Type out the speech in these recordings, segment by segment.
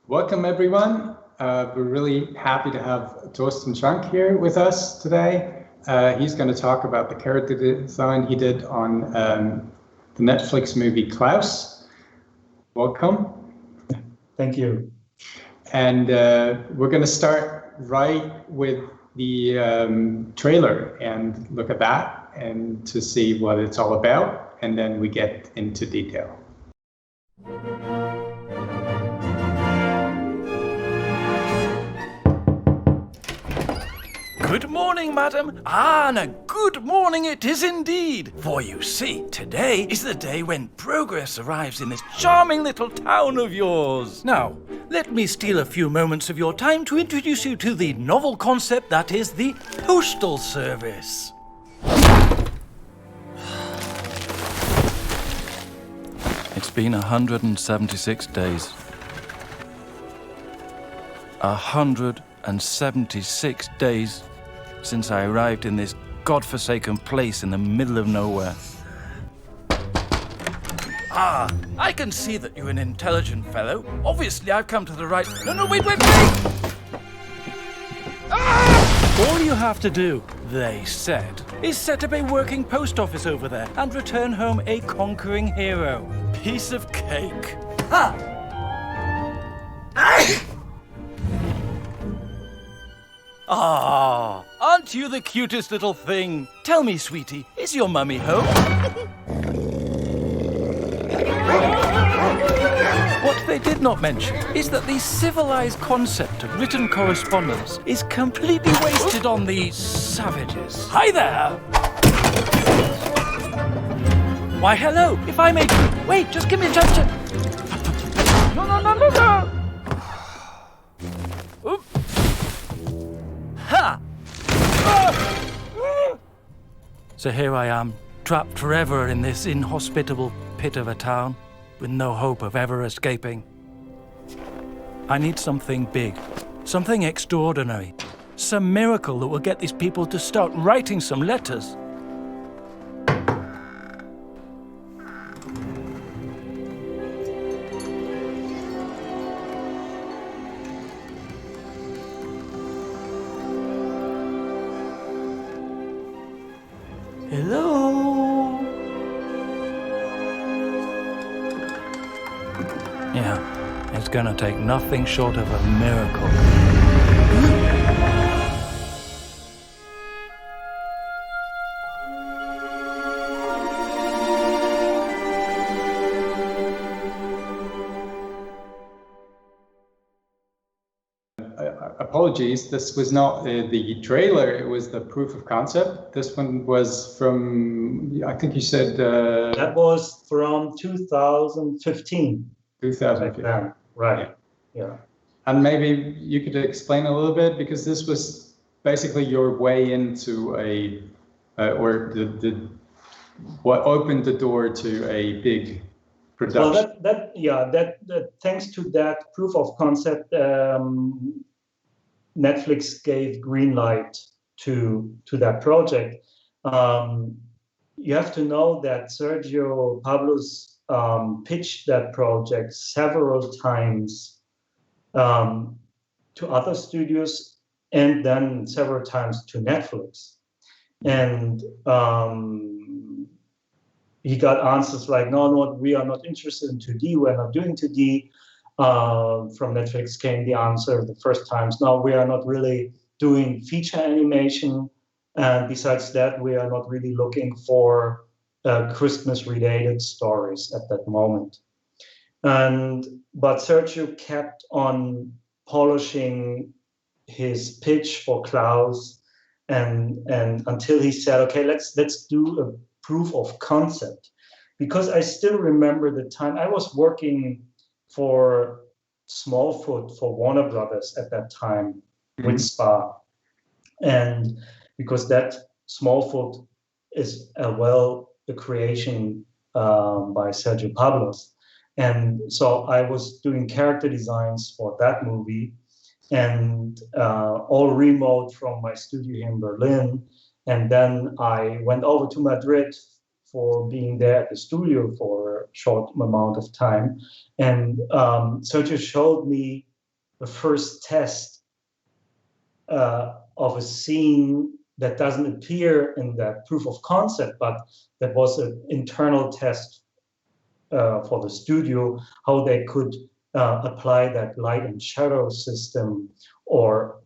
Welcome, everyone. We're really happy to have Torsten Schrank here with us today. He's going to talk about the character design he did on the Netflix movie Klaus. Welcome. Thank you. And we're going to start right with the trailer and look at that and to see what it's all about, and then we get into detail. Good morning, madam. And a good morning it is indeed. For you see, today is the day when progress arrives in this charming little town of yours. Now, let me steal a few moments of your time to introduce you to the novel concept that is the Postal Service. It's been 176 days. 176 days since I arrived in this godforsaken place in the middle of nowhere. Ah, I can see that you're an intelligent fellow. Obviously, I've come to the right... No, wait! Ah! All you have to do, they said, is set up a working post office over there and return home a conquering hero. Piece of cake. Ha! Ah, aren't you the cutest little thing? Tell me, sweetie, is your mummy home? What they did not mention is that the civilized concept of written correspondence is completely wasted on these savages. Hi there! Why, hello, if I may... Wait, just give me a chance to... No. Oop. Ha! So here I am, trapped forever in this inhospitable pit of a town, with no hope of ever escaping. I need something big, something extraordinary, some miracle that will get these people to start writing some letters. Hello? Yeah, it's gonna take nothing short of a miracle. Apologies, this was not the trailer, it was the proof of concept. This one was from, I think you said... that was from 2015. 2015. Right, yeah. And maybe you could explain a little bit, because this was basically your way into what opened the door to a big production. Well, that thanks to that proof of concept, Netflix gave green light to that project. You have to know that Sergio Pablos pitched that project several times to other studios and then several times to Netflix. And he got answers like, no, we are not interested in 2D, we're not doing 2D. From Netflix came the answer the first times, no, we are not really doing feature animation. And besides that, we are not really looking for Christmas-related stories at that moment. But Sergio kept on polishing his pitch for Klaus, and until he said, okay, let's do a proof of concept. Because I still remember the time I was working for Smallfoot for Warner Brothers at that time with Spa. And because that Smallfoot is a creation by Sergio Pablos. And so I was doing character designs for that movie, and all remote from my studio here in Berlin. And then I went over to Madrid for being there at the studio for a short amount of time. And Sergio showed me the first test of a scene that doesn't appear in that proof of concept, but that was an internal test for the studio, how they could apply that light and shadow system or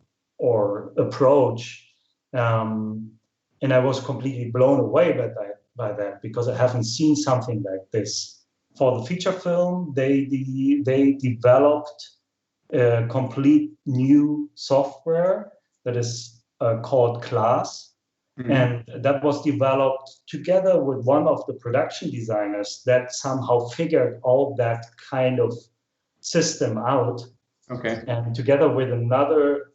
approach. And I was completely blown away by that because I haven't seen something like this. For the feature film, they developed a complete new software that is called Klaus. Mm-hmm. And that was developed together with one of the production designers that somehow figured all that kind of system out. Okay. And together with another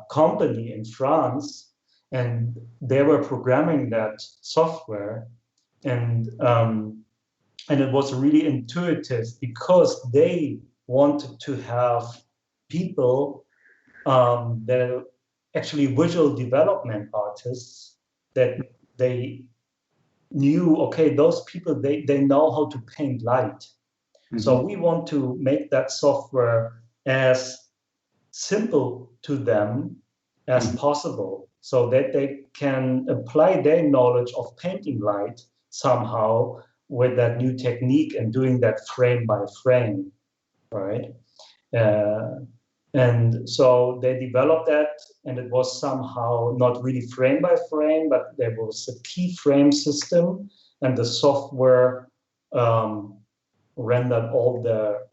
company in France, and they were programming that software, and it was really intuitive because they wanted to have people that are actually visual development artists, that they knew, okay, those people, they know how to paint light. Mm-hmm. So we want to make that software as simple to them as mm-hmm. possible, so that they can apply their knowledge of painting light somehow with that new technique and doing that frame by frame, right? And so they developed that, and it was somehow not really frame by frame, but there was a keyframe system, and the software rendered all the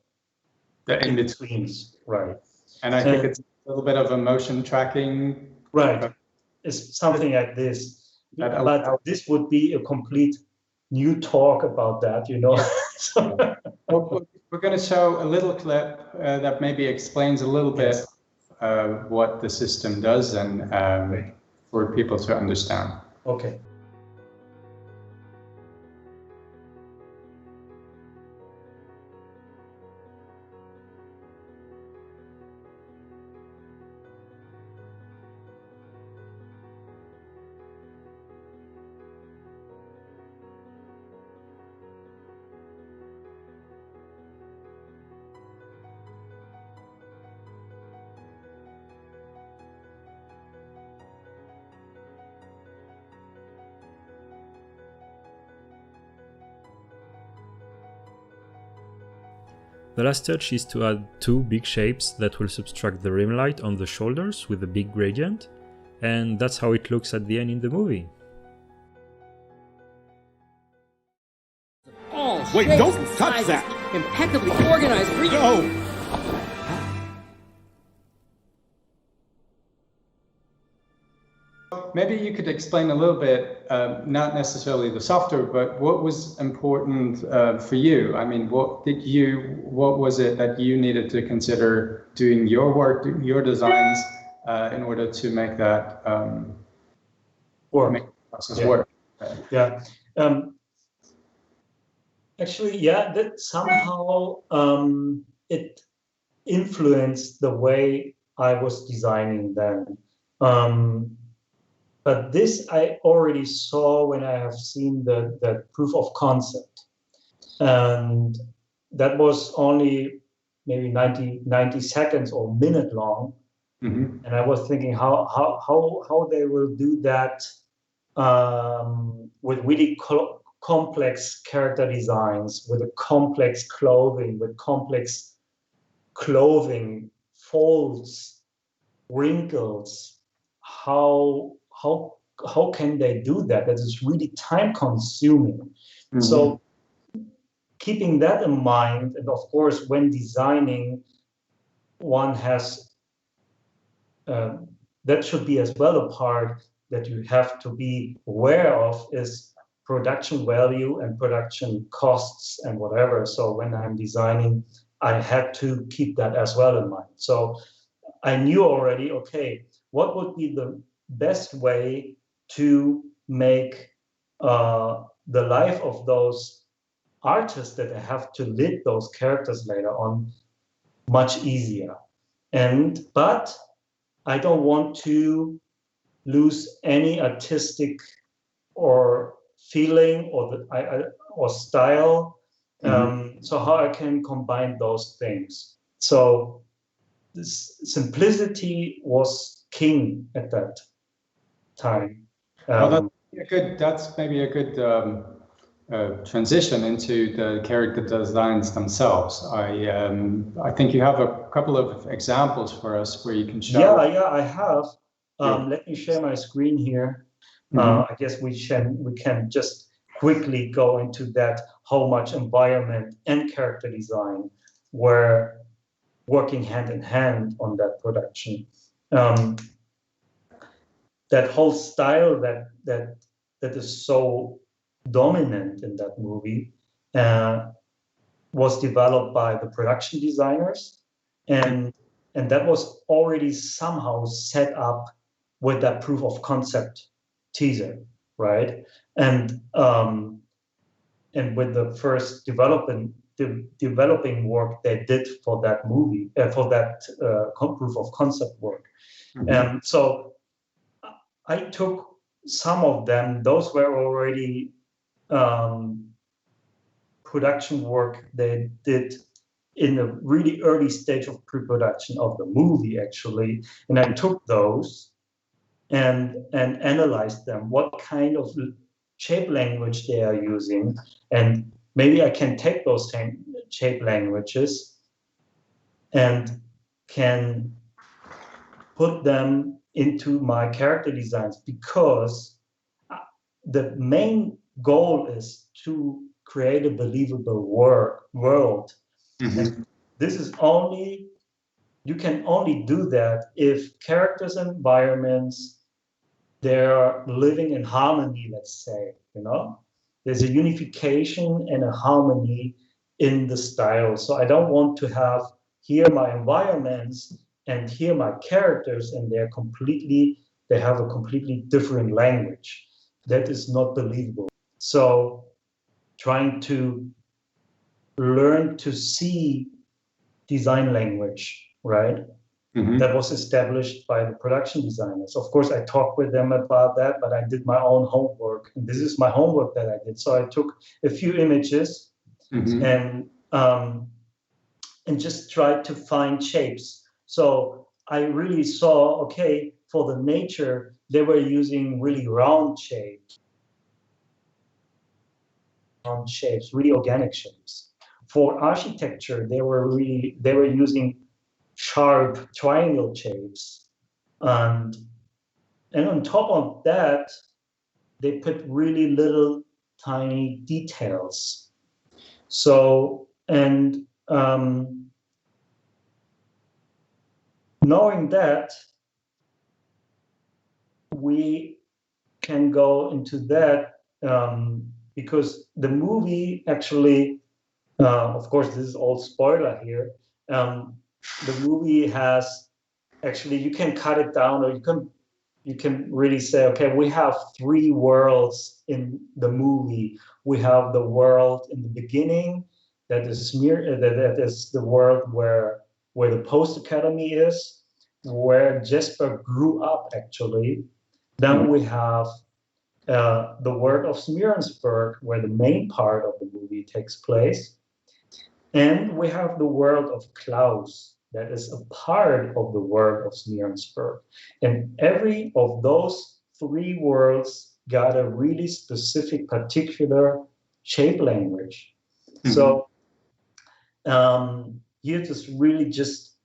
in-betweens, right? And I think it's a little bit of a motion tracking. Right, it's something like this. But this would be a complete new talk about that, you know. Yeah. Well, we're going to show a little clip that maybe explains a little bit what the system does, and for people to understand. Okay. The last touch is to add two big shapes that will subtract the rim light on the shoulders with a big gradient, and that's how it looks at the end in the movie. All wait, don't touch that! Impeccably organized for you! No! Maybe you could explain a little bit, not necessarily the software, but what was important for you? I mean, what was it that you needed to consider doing your work, your designs, in order to make that process work? Yeah. Actually, yeah, that somehow it influenced the way I was designing then. But this I already saw when I have seen the proof of concept. And that was only maybe 90 seconds or a minute long. Mm-hmm. And I was thinking how they will do that with really complex character designs, with a complex clothing, with complex clothing, folds, wrinkles. How can they do that? That is really time consuming. Mm-hmm. So keeping that in mind, and of course, when designing, one has, that should be as well a part that you have to be aware of, is production value and production costs and whatever. So when I'm designing, I had to keep that as well in mind. So I knew already, okay, what would be the best way to make the life of those artists that have to lead those characters later on much easier. But I don't want to lose any artistic or feeling or style. Mm-hmm. So how I can combine those things. So this simplicity was king at that time. Well, that's maybe a good transition into the character designs themselves. I think you have a couple of examples for us where you can show. Yeah, I have. Let me share my screen here. I guess we can just quickly go into that, how much environment and character design were working hand in hand on that production. That whole style that is so dominant in that movie was developed by the production designers, and that was already somehow set up with that proof of concept teaser, right? And with the first developing work they did for that movie, for that proof of concept work. And so I took some of them. Those were already production work they did in the really early stage of pre-production of the movie, actually. And I took those and analyzed them, what kind of shape language they are using. And maybe I can take those shape languages and can put them into my character designs, because the main goal is to create a believable world. And this is you can only do that if characters and environments, they're living in harmony, let's say, there's a unification and a harmony in the style. So I don't want to have here my environments and here my characters, and they have a completely different language. That is not believable. So trying to learn to see design language, right? That was established by the production designers. Of course, I talked with them about that, but I did my own homework. And this is my homework that I did. So I took a few images and just tried to find shapes. So I really saw, okay, for the nature, they were using really round shapes, really organic shapes. For architecture, they were using sharp triangle shapes, and on top of that, they put really little tiny details. So, and knowing that, we can go into that because the movie actually, of course, this is all spoiler here. The movie has actually, you can cut it down, or you can really say, okay, we have three worlds in the movie. We have the world in the beginning, that is the world where the Post Academy is, where Jesper grew up actually. Then we have the world of Smearensburg, where the main part of the movie takes place. And we have the world of Klaus, that is a part of the world of Smearensburg. And every of those three worlds got a really specific, particular shape language. So here just really just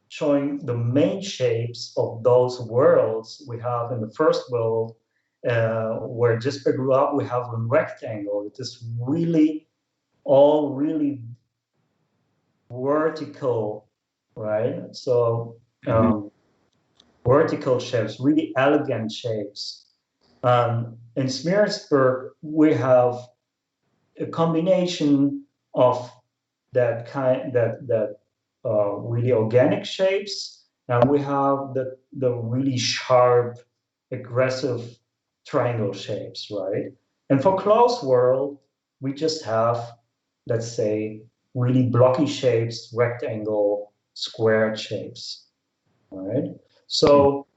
showing the main shapes of those worlds. We have in the first world, where Jesper grew up, we have a rectangle. It is really all really vertical, right? So vertical shapes, really elegant shapes. In Smearensburg, we have a combination of that really organic shapes, and we have the really sharp, aggressive triangle shapes, right? And for Klaus' world, we just have, let's say, really blocky shapes, rectangle, square shapes, right? So,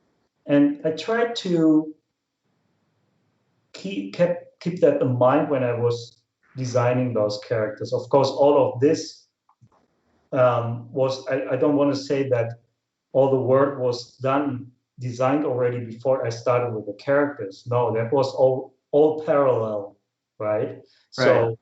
and I tried to keep that in mind when I was designing those characters. Of course, all of this I don't want to say that all the work was designed already before I started with the characters. No, that was all parallel, right? So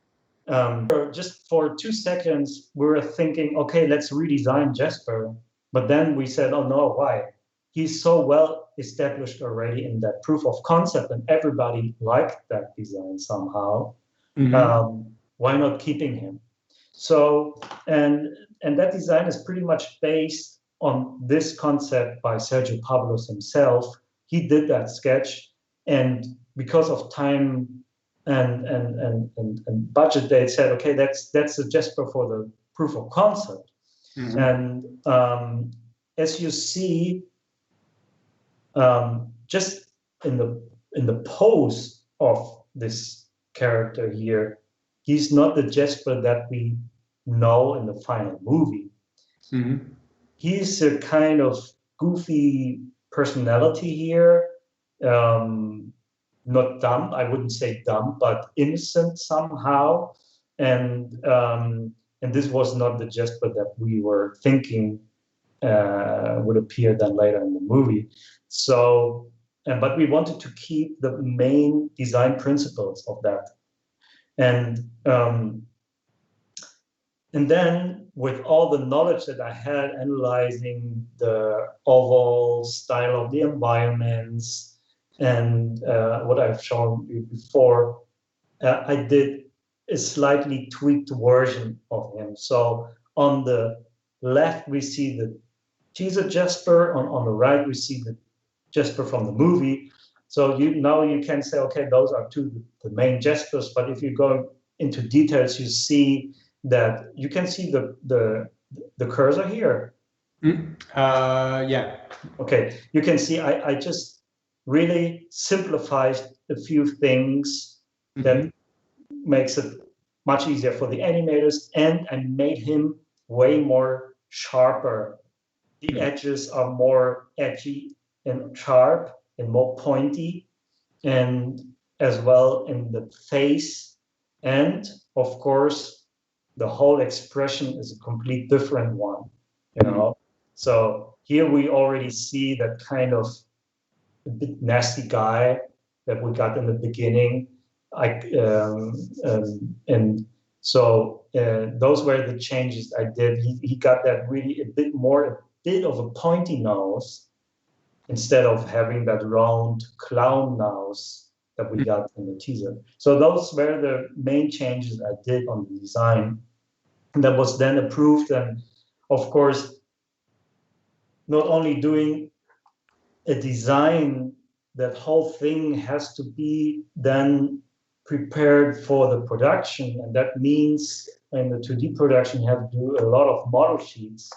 just for 2 seconds, we were thinking, okay, let's redesign Jesper. But then we said, oh no, why? He's so well established already in that proof of concept, and everybody liked that design somehow. Why not keeping him? So, and that design is pretty much based on this concept by Sergio Pablos himself. He did that sketch, and because of time and budget, they said, okay, that's the Jesper for the proof of concept. And as you see, just in the pose of this character here, he's not the Jesper that we know in the final movie. He's a kind of goofy personality here. Not dumb, I wouldn't say dumb, but innocent somehow. And this was not the Jesper that we were thinking would appear then later in the movie. So, but we wanted to keep the main design principles of that. And then with all the knowledge that I had analyzing the overall style of the environments and what I've shown you before, I did a slightly tweaked version of him. So on the left, we see the teaser Jesper. On the right, we see the Jesper from the movie. So now you can say, okay, those are the main Jespers. But if you go into details, you see that you can see the cursor here. Yeah. Okay, you can see I just really simplified a few things that makes it much easier for the animators, and I made him way more sharper. The edges are more edgy and sharp and more pointy, and as well in the face, and of course the whole expression is a complete different one, you know. So here we already see that kind of a bit nasty guy that we got in the beginning. And so those were the changes I did. He got that really a bit of a pointy nose instead of having that round clown nose that we got in the teaser. So those were the main changes I did on the design. And that was then approved. And of course, not only doing a design, that whole thing has to be then prepared for the production. And that means in the 2D production, you have to do a lot of model sheets.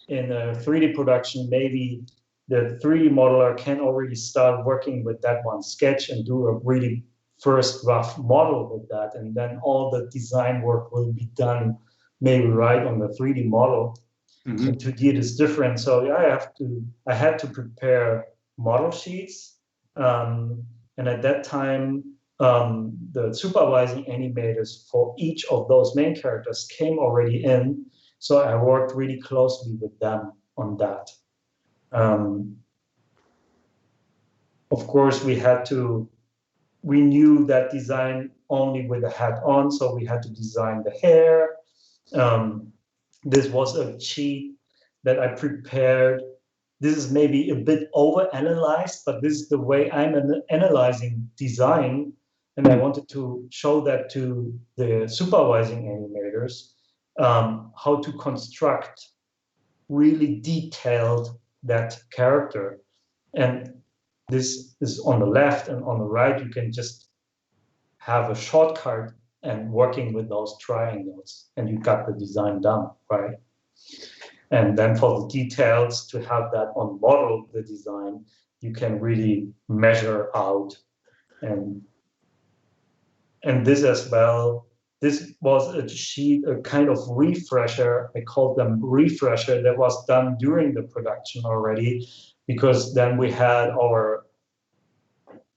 In a 3D production, maybe the 3D modeler can already start working with that one sketch and do a really first rough model with that. And then all the design work will be done maybe right on the 3D model. In 2D it is different. So I had to prepare model sheets. And at that time, the supervising animators for each of those main characters came already in. So I worked really closely with them on that. Of course, we knew that design only with the hat on, so we had to design the hair. This was a cheat that I prepared. This is maybe a bit over-analyzed, but this is the way I'm analyzing design. And I wanted to show that to the supervising animators, how to construct really detailed that character. And this is on the left, and on the right, you can just have a shortcut and working with those triangles, and you got the design done, right? And then for the details, to have that on model, the design, you can really measure out. And this as well, this was a sheet, a kind of refresher, I called them refresher, that was done during the production already, because then we had our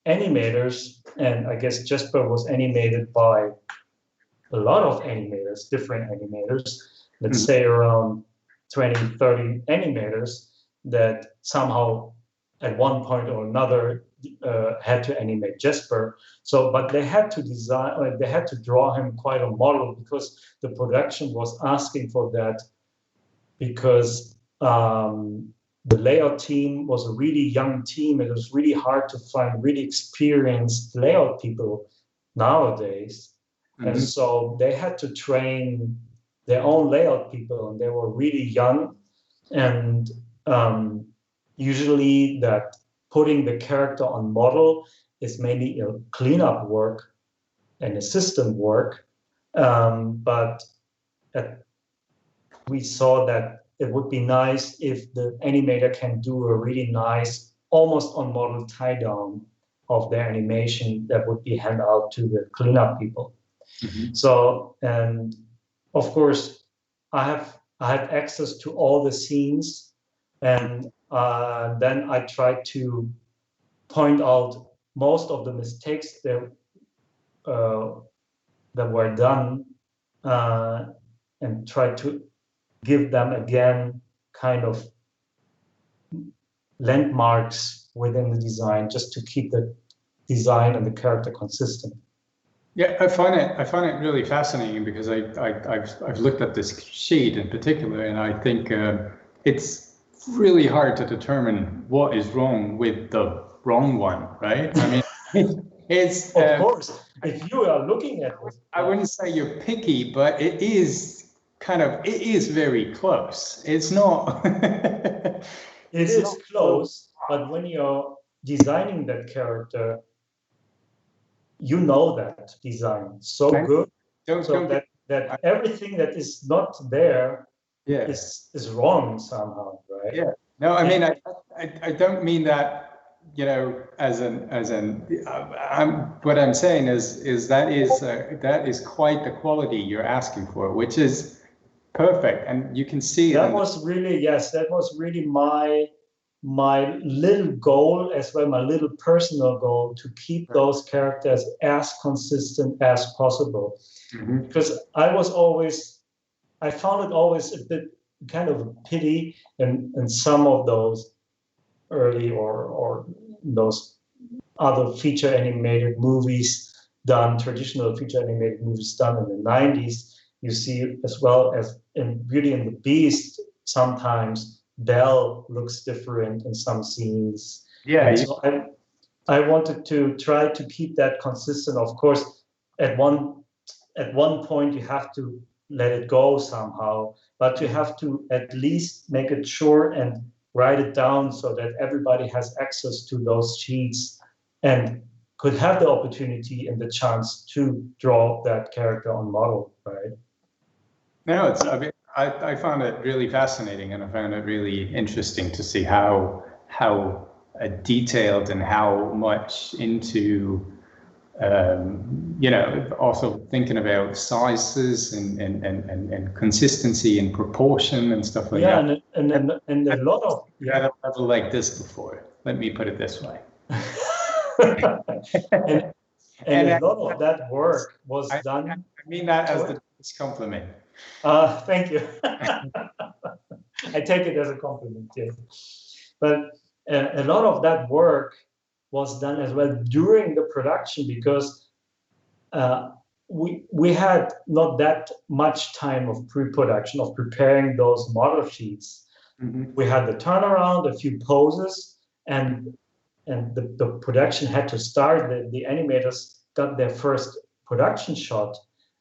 animators, and I guess Jesper was animated by a lot of animators, different animators, let's say around 20, 30 animators that somehow at one point or another had to animate Jesper. So, but they had to design, they had to draw him quite a model because the production was asking for that, because the layout team was a really young team. It was really hard to find really experienced layout people nowadays. And so they had to train their own layout people, and they were really young. And usually that putting the character on model is mainly cleanup work and assistant work. But we saw that it would be nice if the animator can do a really nice, almost on model tie down of their animation that would be handed out to the cleanup people. So, and of course, I had access to all the scenes, and then I tried to point out most of the mistakes that were done, and try to give them again kind of landmarks within the design, just to keep the design and the character consistent. Yeah, I find it really fascinating because I've looked at this sheet in particular, and I think it's really hard to determine what is wrong with the wrong one, right? I mean, it's of course, if you are looking at it, I wouldn't say you're picky, but it is very close. It's not. It is close, but when you're designing that character, you know that design so good, that everything that is not there is wrong somehow, right? Yeah. No, I mean, I don't mean that, you know, what I'm saying is that is quite the quality you're asking for, which is perfect, and you can see that was really my little goal, as well, my little personal goal, to keep those characters as consistent as possible. Because I found it always a bit kind of a pity in some of those early or those other feature animated movies done, traditional feature animated movies done in the 90s. You see, as well as in Beauty and the Beast, sometimes Belle looks different in some scenes. Yeah. So I wanted to try to keep that consistent. Of course, at one point you have to let it go somehow, but you have to at least make it sure and write it down so that everybody has access to those sheets and could have the opportunity and the chance to draw that character on model, right? No, I found it really fascinating, and I found it really interesting to see how detailed and how much into you know, also thinking about sizes and consistency and proportion and stuff like that. Yeah, and a lot of had a level like this before. Let me put it this way. and a lot of that work was done. I mean that as the compliment. Thank you. I take it as a compliment, yes. But a lot of that work was done as well during the production, because we had not that much time of pre-production, of preparing those model sheets. We had the turnaround, a few poses, and the production had to start. The animators got their first production shot,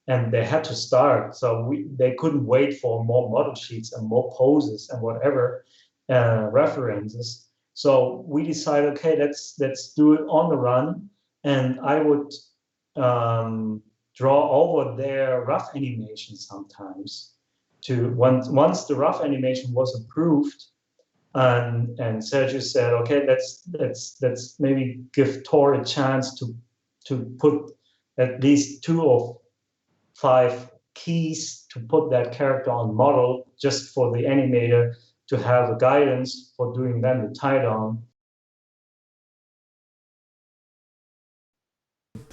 and they had to start. So they couldn't wait for more model sheets and more poses and whatever references. So we decided, okay, let's do it on the run, and I would draw over their rough animation sometimes. Once the rough animation was approved, and Sergio said, okay, let's maybe give Tor a chance to put at least 2 or 5 keys to put that character on model, just for the animator to have a guidance for doing then the tie down.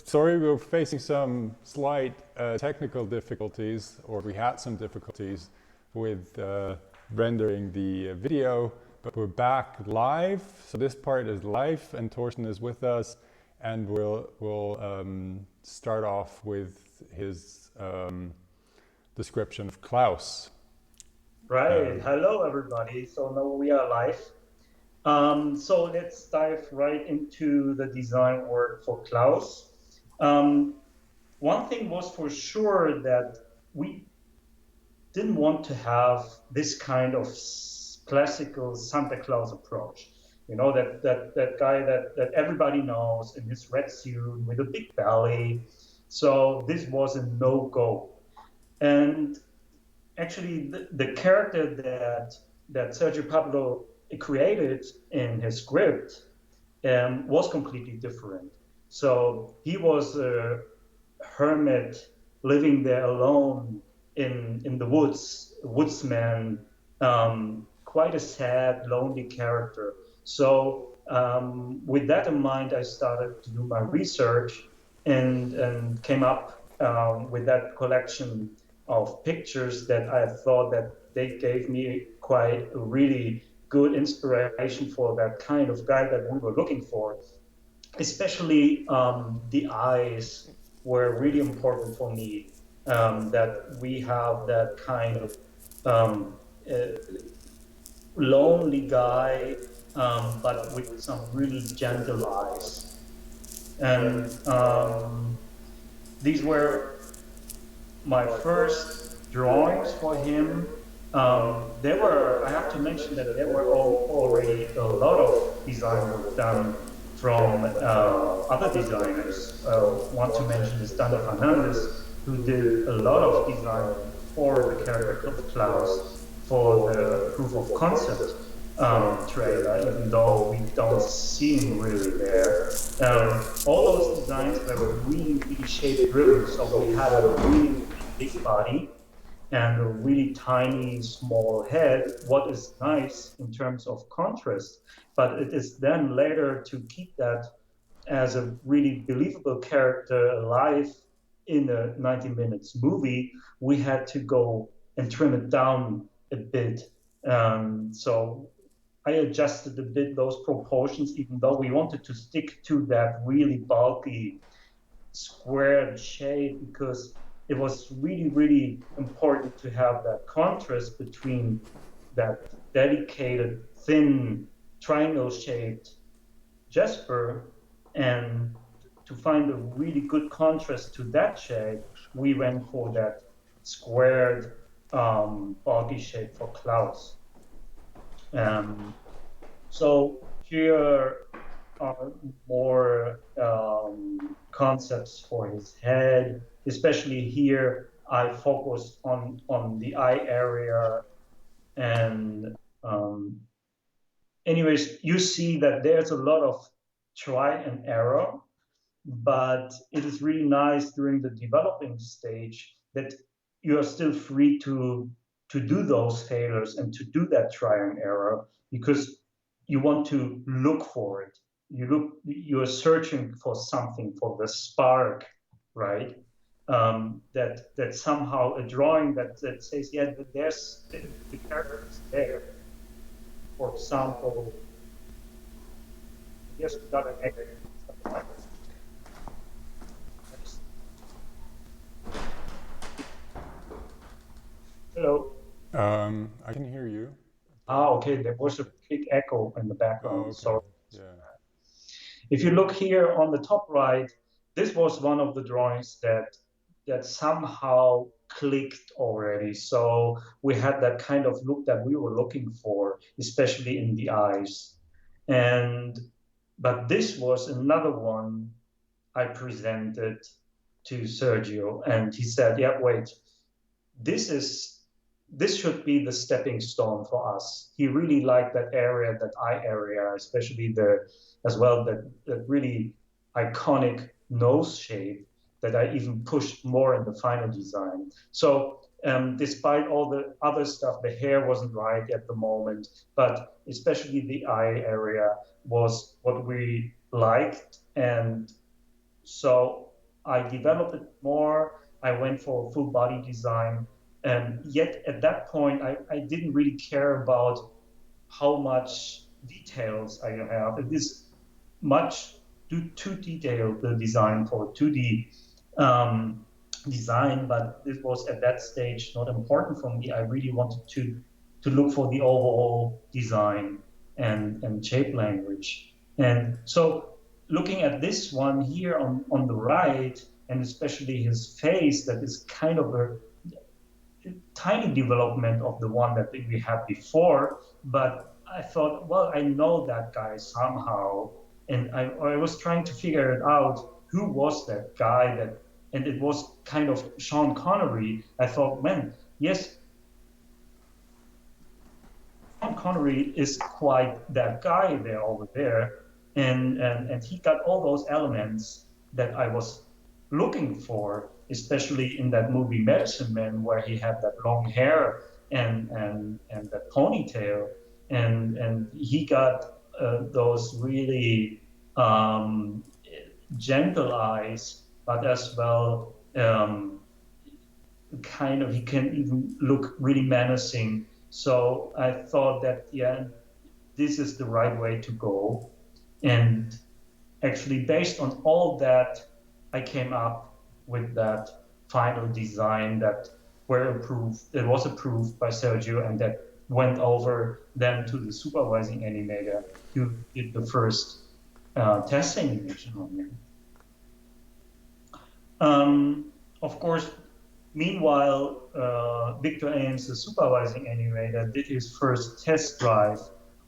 Sorry, we were facing some slight technical difficulties, or we had some difficulties. with rendering the video, but we're back live. So this part is live, and Torsten is with us, and we'll start off with his description of Klaus. Right. Hello, everybody. So now we are live. So let's dive right into the design work for Klaus. One thing was for sure that we didn't want to have this kind of classical Santa Claus approach. You know, that guy that everybody knows in his red suit with a big belly. So this was a no-go. And actually, the character that Sergio Pablos created in his script was completely different. So he was a hermit living there alone in the woods, a woodsman, quite a sad, lonely character. So with that in mind, I started to do my research and came up with that collection of pictures that I thought that they gave me quite a really good inspiration for that kind of guy that we were looking for. Especially the eyes were really important for me, that we have that kind of lonely guy, but with some really gentle eyes. And these were my first drawings for him. There were, I have to mention that there were already a lot of design work done from other designers. Want to mention is Daniel Fernandez, who did a lot of design for the character of Klaus for the proof of concept trailer, even though we don't see him really there. All those designs were really, really shape driven, so we had a really big body and a really tiny, small head, what is nice in terms of contrast. But it is then later to keep that as a really believable character alive in a 90 minutes movie, we had to go and trim it down a bit. So I adjusted a bit those proportions, even though we wanted to stick to that really bulky squared shape, because it was really, really important to have that contrast between that dedicated, thin, triangle-shaped Jesper, and to find a really good contrast to that shape, we went for that squared, bulky shape for Klaus. So here are more concepts for his head. Especially here, I focused on the eye area. And anyways, you see that there's a lot of try and error, but it is really nice during the developing stage that you are still free to do those failures and to do that try and error, because you want to look for it. You are searching for something, for the spark, right? That somehow a drawing that says, yeah, there's the character is there. For example, yes, we got an egg. Hello. I can hear you. Okay. There was a big echo in the background. Oh, okay. Sorry. Yeah. If you look here on the top right, this was one of the drawings that somehow clicked already. So we had that kind of look that we were looking for, especially in the eyes. But this was another one I presented to Sergio, and he said, yeah, wait, this should be the stepping stone for us. He really liked that area, that eye area, especially that really iconic nose shape that I even pushed more in the final design. So despite all the other stuff, the hair wasn't right at the moment, but especially the eye area was what we liked. And so I developed it more. I went for a full body design. Yet at that point, I didn't really care about how much details I have. It is much too detailed, the design for 2D design, but this was at that stage not important for me. I really wanted to look for the overall design and shape language. And so looking at this one here on the right, and especially his face, that is kind of a tiny development of the one that we had before, but I thought, well, I know that guy somehow, and I was trying to figure it out. Who was that guy? And it was kind of Sean Connery. I thought, man, yes, Sean Connery is quite that guy there over there, and he got all those elements that I was looking for, especially in that movie Medicine Man, where he had that long hair and that ponytail, and he got those really gentle eyes, but as well kind of, he can even look really menacing. So I thought that, yeah, this is the right way to go. And actually, based on all that, I came up with that final design that was approved by Sergio, and that went over then to the supervising animator who did the first test animation on it. Of course, meanwhile, Victor Ames, the supervising animator, did his first test drive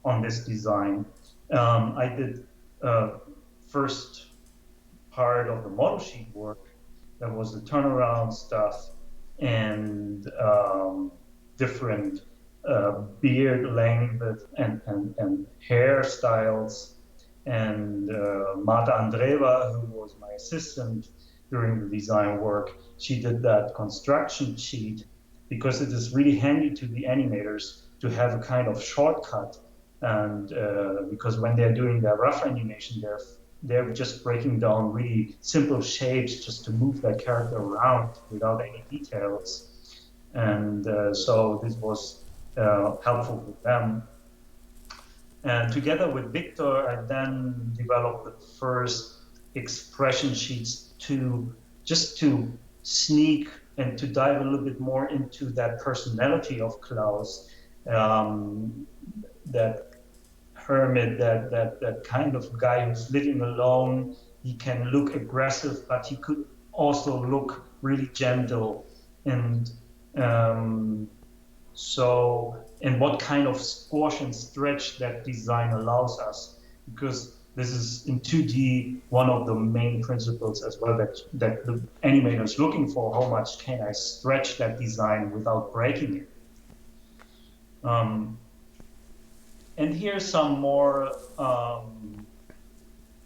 on this design. I did first part of the model sheet work. That was the turnaround stuff and different beard length and hairstyles. And Marta Andreeva, who was my assistant during the design work, she did that construction sheet, because it is really handy to the animators to have a kind of shortcut. And because when they're doing their rough animation, they're just breaking down really simple shapes just to move that character around without any details. And so this was helpful for them. And together with Victor, I then developed the first expression sheets just to sneak and to dive a little bit more into that personality of Klaus, that hermit, that kind of guy who's living alone. He can look aggressive, but he could also look really gentle. And and what kind of squash and stretch that design allows us, because this is in 2D one of the main principles as well, that the animator is looking for. How much can I stretch that design without breaking it? And here's some more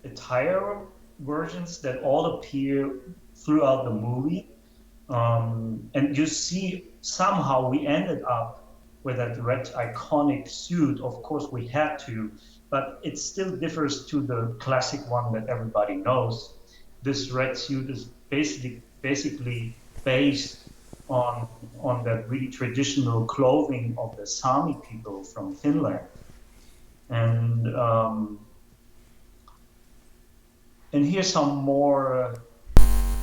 attire versions that all appear throughout the movie. And you see somehow we ended up with that red iconic suit. Of course we had to, but it still differs to the classic one that everybody knows. This red suit is basically based on that really traditional clothing of the Sami people from Finland. And here's some more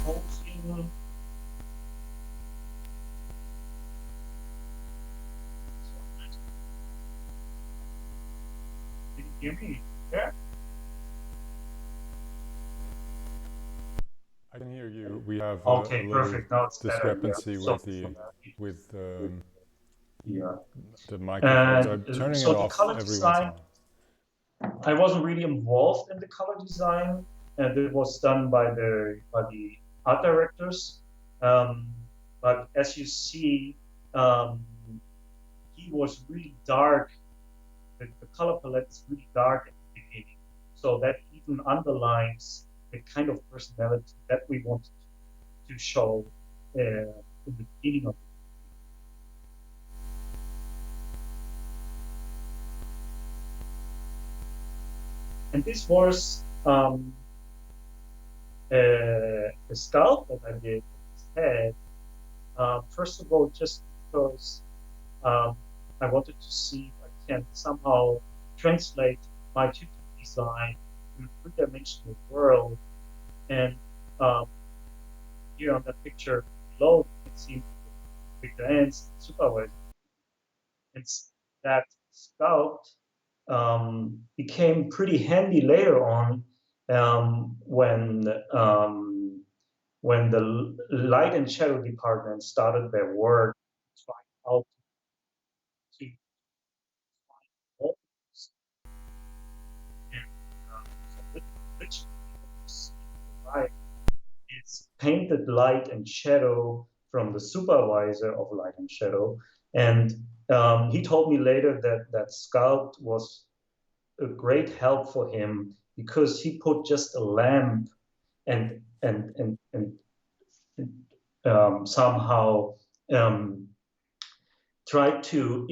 posing. Can you hear me? Yeah. I can hear you. We have Okay, a little perfect. Now it's discrepancy better, with yeah. the microphones. I'm turning so it the off color every design, once in a while. I wasn't really involved in the color design, and it was done by the art directors. But as you see, he was really dark. The color palette is really dark at the beginning, so that even underlines the kind of personality that we wanted to show in the beginning of it. And this was a sculpt that I did on his head. First of all, just because I wanted to see if I can somehow translate my 2D design to a three-dimensional world. And here on that picture below, you can see with the ends supervisor. And that sculpt became pretty handy later on when the light and shadow department started their work trying out to find models. And so which right is painted light and shadow from the supervisor of light and shadow. And he told me later that that sculpt was a great help for him because he put just a lamp and somehow tried to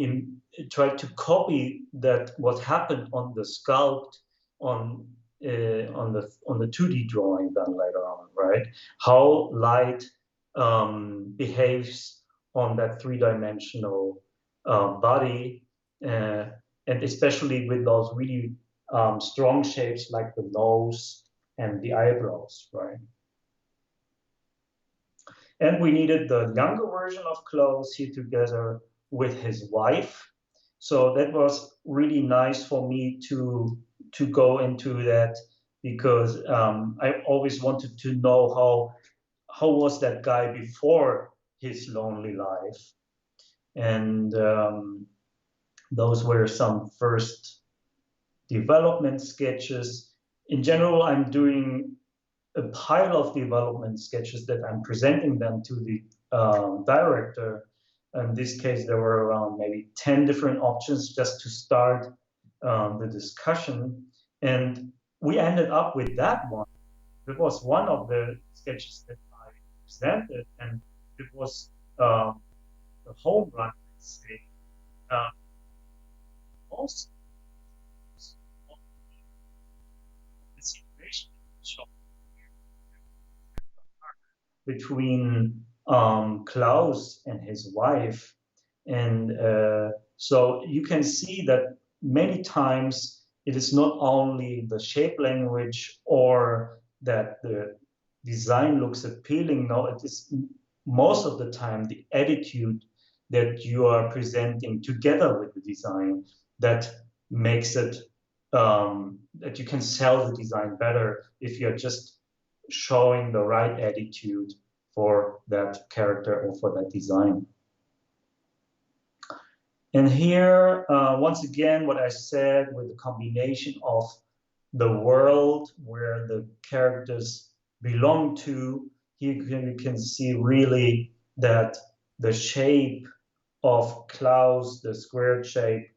copy that what happened on the sculpt on the 2D drawing done later on, right? How light behaves on that three-dimensional body, and especially with those really strong shapes like the nose and the eyebrows, right? And we needed the younger version of Klaus here together with his wife. So that was really nice for me to go into that, because I always wanted to know how was that guy before his lonely life. And those were some first development sketches. In general, I'm doing a pile of development sketches that I'm presenting them to the director. In this case, there were around maybe 10 different options just to start the discussion. And we ended up with that one. It was one of the sketches that I presented, and it was the home run, let's say. Also, the situation between Klaus and his wife. And so you can see that many times it is not only the shape language or that the design looks appealing. No, it is most of the time the attitude that you are presenting together with the design that makes it that you can sell the design better if you're just showing the right attitude for that character or for that design. And here, once again, what I said with the combination of the world where the characters belong to, here you can see really that the shape of Klaus, the squared shape,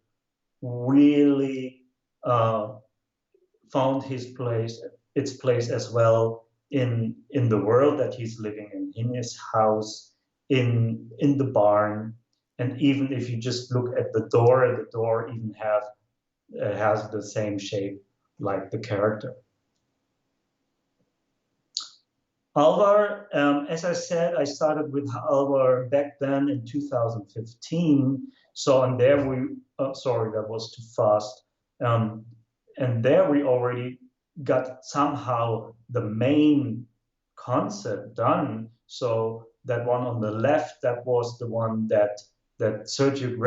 really found its place as well in the world that he's living in his house, in the barn. And even if you just look at the door even has the same shape like the character. Alvar, as I said, I started with Alvar back then in 2015. So, and there sorry, that was too fast. And there we already got somehow the main concept done. So that one on the left, that was the one that Sergio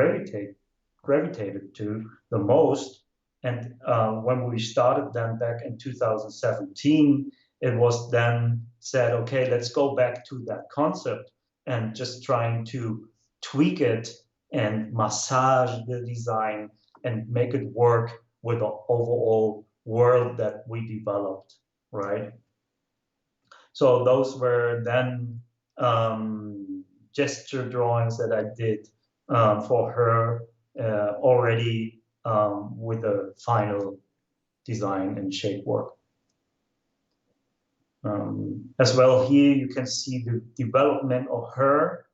gravitated to the most. And when we started then back in 2017, it was then said, okay, let's go back to that concept and just trying to tweak it and massage the design and make it work with the overall world that we developed, right? So those were then gesture drawings that I did for her already with the final design and shape work. As well, here you can see the development of her,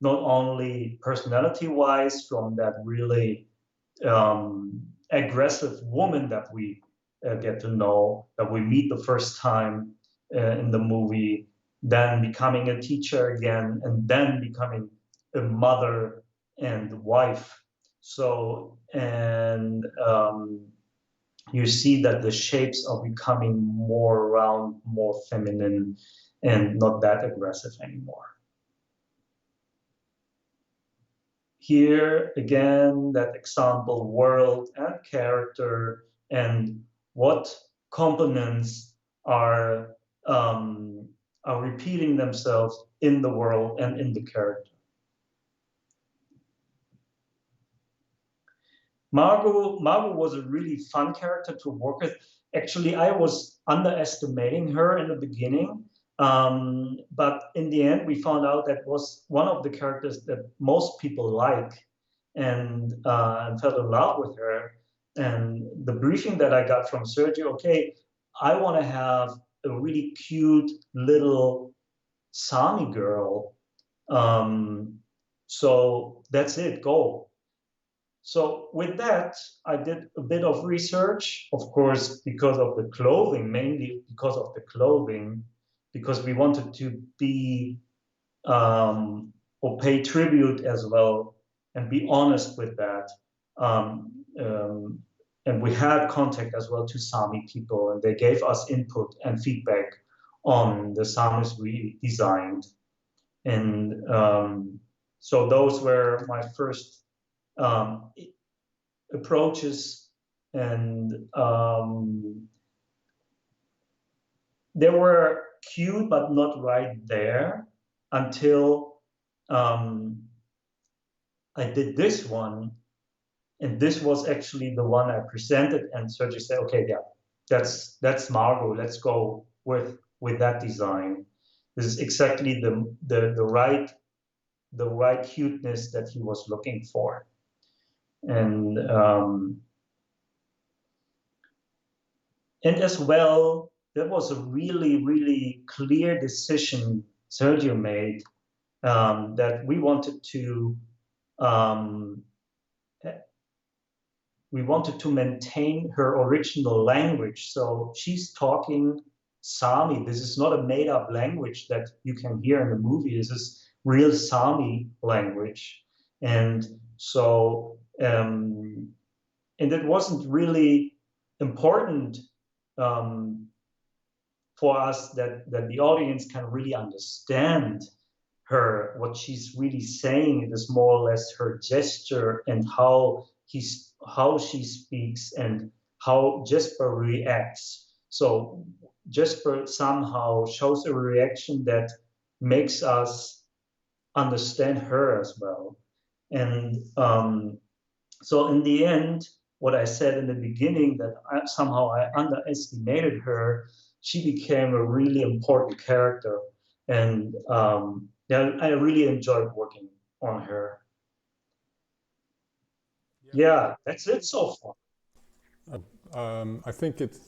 not only personality-wise from that really aggressive woman that we get to know, that we meet the first time in the movie, then becoming a teacher again, and then becoming a mother and wife. So, and you see that the shapes are becoming more round, more feminine, and not that aggressive anymore. Here again, that example, world and character, and what components are repeating themselves in the world and in the character. Margot was a really fun character to work with. Actually, I was underestimating her in the beginning. But in the end, we found out that was one of the characters that most people like, and fell in love with her. And the briefing that I got from Sergio, okay, I want to have a really cute little Sami girl. So that's it, go. So with that, I did a bit of research, of course, because of the clothing, mainly because of the clothing, because we wanted to be, or pay tribute as well, and be honest with that. And we had contact as well to Sami people, and they gave us input and feedback on the Samis we designed. And so those were my first approaches, and they were cute but not right there until I did this one, and this was actually the one I presented, and Sergio said, okay, yeah, that's Margot, let's go with that design. This is exactly the right cuteness that he was looking for. And as well, that was a really, really clear decision Sergio made, that we wanted to maintain her original language. So she's talking Sami. This is not a made-up language that you can hear in the movie. This is real Sami language. And so, and it wasn't really important for us that the audience can really understand her, what she's really saying. It is more or less her gesture and how she speaks and how Jesper reacts. So Jesper somehow shows a reaction that makes us understand her as well. And so in the end, what I said in the beginning, that somehow I underestimated her, she became a really important character. And yeah, I really enjoyed working on her. Yeah, that's it so far. I think it's,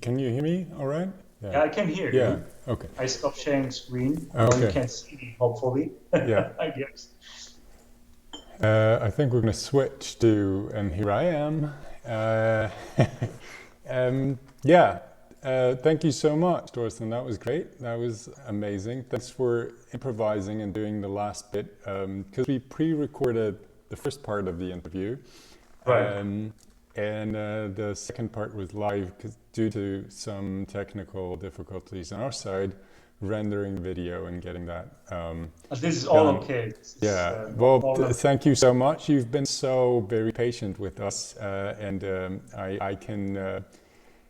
can you hear me all right? Yeah, I can hear you. Yeah, okay. I stopped sharing screen. Okay. You can see me, hopefully. Yeah. I guess. I think we're going to switch to, and here I am. Yeah, thank you so much, Torsten. That was great. That was amazing. Thanks for improvising and doing the last bit, because we pre-recorded the first part of the interview. Right. And the second part was live due to some technical difficulties on our side, rendering video and getting that. This is all done. Okay. Yeah, well, thank you so much. You've been so very patient with us, and I can,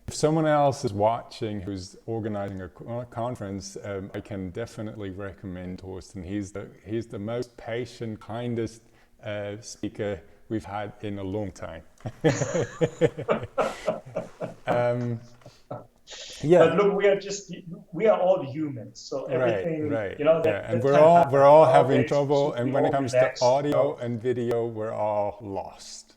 if someone else is watching who's organizing a conference, I can definitely recommend Torsten. He's the most patient, kindest speaker we've had in a long time. Yeah. But look, we are all humans, so everything, right. you know, yeah. And we're all having trouble, and when it comes to audio and video, we're all lost.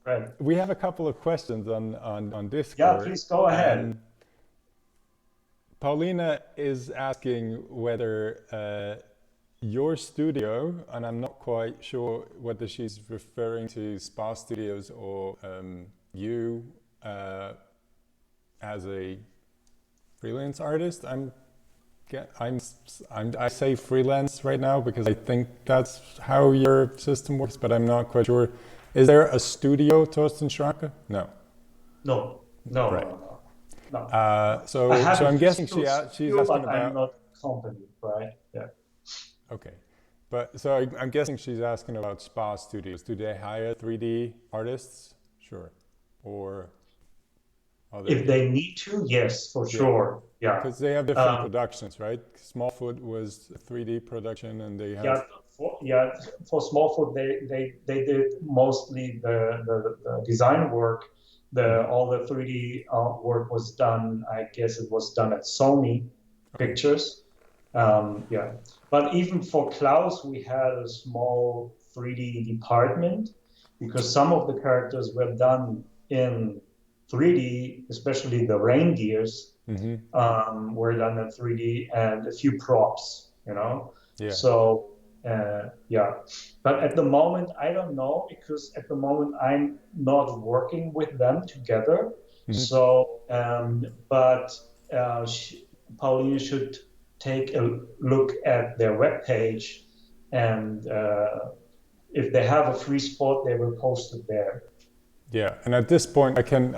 Right. We have a couple of questions on Discord. Yeah, please go ahead. Paulina is asking whether your studio, and I'm not quite sure whether she's referring to Spa Studios or you as a freelance artist. I'm I say freelance right now because I think that's how your system works, but I'm not quite sure. Is there a studio, Torsten Schrank? No. No. Right. No. So I'm guessing she's asking but I'm about. not company, right? Yeah. Okay, but so I'm guessing she's asking about spa studios. Do they hire 3D artists? Sure, or if they need to, yes, for sure. Yeah. Because they have different productions, right? Smallfoot was a 3D production, and they have. For Smallfoot, they did mostly the design work. All the 3D work was done. I guess it was done at Sony Pictures. But even for Klaus, we had a small 3D department because some of the characters were done in 3D, especially the reindeers were done in 3D, and a few props, Yeah. So, but at the moment, I don't know, because at the moment I'm not working with them together. So, but Pauline should take a look at their webpage, and if they have a free spot, they will post it there. Yeah, and at this point, I can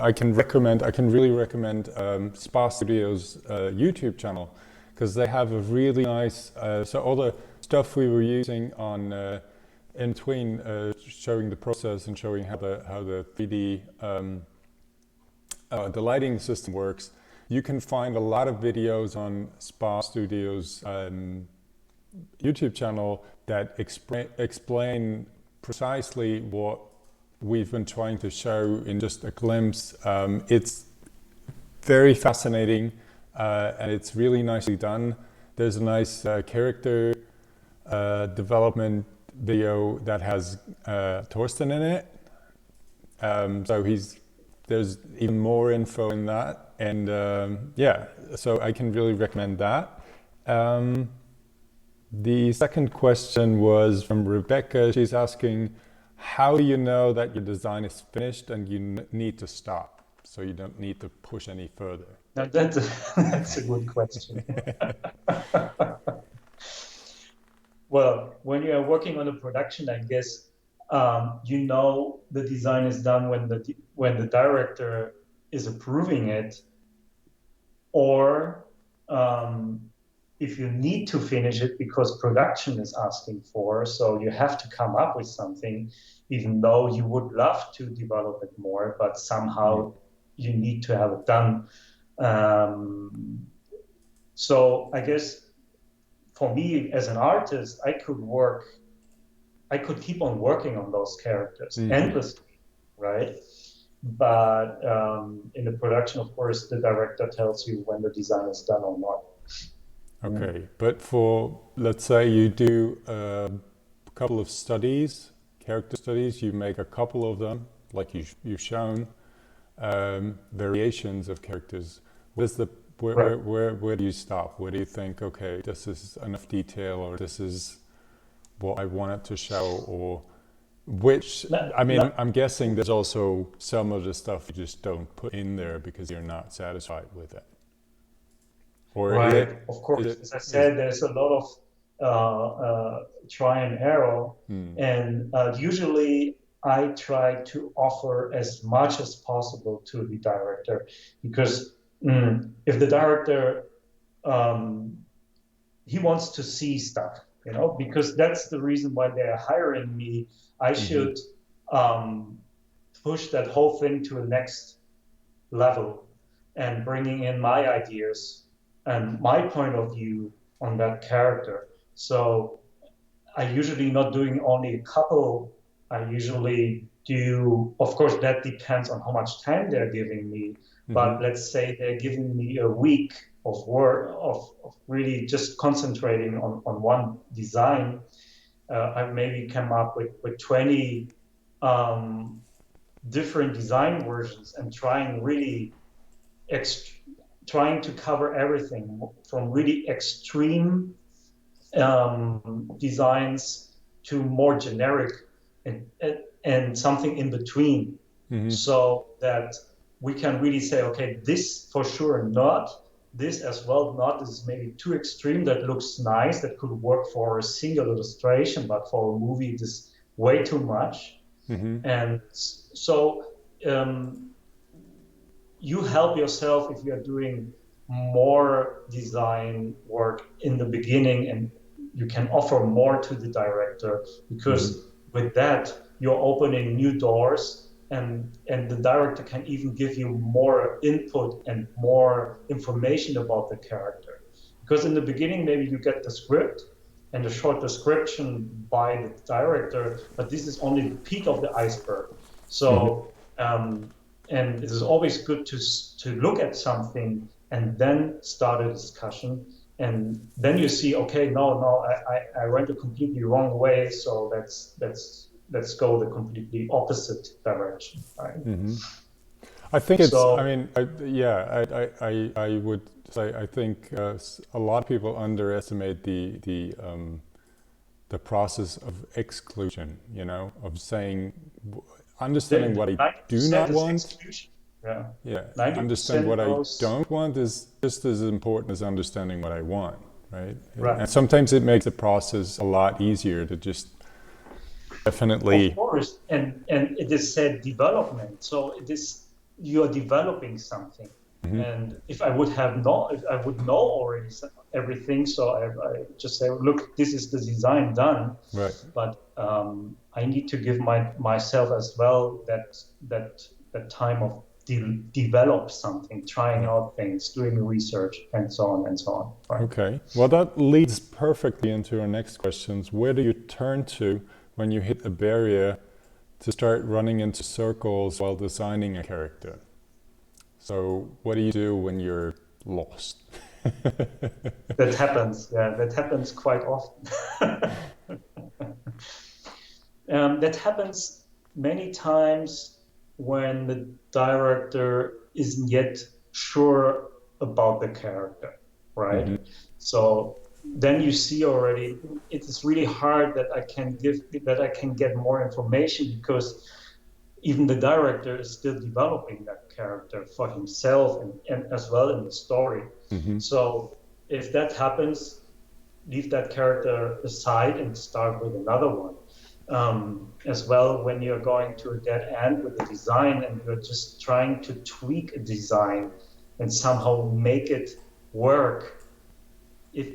really recommend Spa Studios' YouTube channel, because they have a really nice. So all the stuff we were using on in between, showing the process and showing how the 3D the lighting system works. You can find a lot of videos on Spa Studios' YouTube channel that explain precisely what we've been trying to show in just a glimpse. It's very fascinating, and it's really nicely done. There's a nice character development video that has Torsten in it. So there's even more info in that. And so I can really recommend that. The second question was from Rebecca. She's asking, how do you know that your design is finished and you need to stop, so you don't need to push any further? Now that's a good question. Well, when you are working on a production, I guess the design is done when the director is approving it, or if you need to finish it because production is asking for, so you have to come up with something, even though you would love to develop it more, but somehow you need to have it done. So I guess for me as an artist, I could keep on working on those characters endlessly, right? But in the production, of course, the director tells you when the design is done or not. Okay, but for, let's say you do a couple of studies, character studies, you make a couple of them, like you've shown, variations of characters. Where do you stop? Where do you think, okay, this is enough detail, or this is what I wanted to show, or I'm guessing there's also some of the stuff you just don't put in there because you're not satisfied with it. Or right, of course. As I said, there's a lot of try and error, and usually I try to offer as much as possible to the director, because if the director he wants to see stuff, because that's the reason why they're hiring me. I should push that whole thing to a next level and bringing in my ideas and my point of view on that character. So I usually not doing only a couple. I usually do, of course, that depends on how much time they're giving me. But let's say they're giving me a week of work, of really just concentrating on one design. I maybe come up with 20 different design versions and trying to cover everything from really extreme designs to more generic and something in between, so that we can really say, okay, this for sure not, this as well. Not this is maybe too extreme. That looks nice. That could work for a single illustration, but for a movie, it is way too much. And so you help yourself if you are doing more design work in the beginning, and you can offer more to the director, because with that you're opening new doors, and the director can even give you more input and more information about the character. Because in the beginning maybe you get the script and a short description by the director, but this is only the peak of the iceberg. So and it is always good to look at something and then start a discussion, and then you see, okay, no, I went a completely wrong way, so let's go the completely opposite direction, right? I think it's. So, I mean, I would say I think a lot of people underestimate the process of exclusion. You know, of saying, understanding what I do not want. Exclusion. Yeah. Understand what I don't want is just as important as understanding what I want, right? Right. And sometimes it makes the process a lot easier to just definitely. Of course, and it is said development, so it is you are developing something. And if I would know already everything, so I just say, look, this is the design done. Right. But I need to give myself as well that time of develop something, trying out things, doing research, and so on and so on. Right? Okay. Well, that leads perfectly into our next questions. Where do you turn to when you hit a barrier to start running into circles while designing a character? So what do you do when you're lost? That happens. Yeah, that happens quite often. That happens many times when the director isn't yet sure about the character, right? So then you see already it is really hard that I can get more information, because even the director is still developing that character for himself and as well in the story. So if that happens, leave that character aside and start with another one. As well, when you're going to a dead end with the design and you're just trying to tweak a design and somehow make it work, if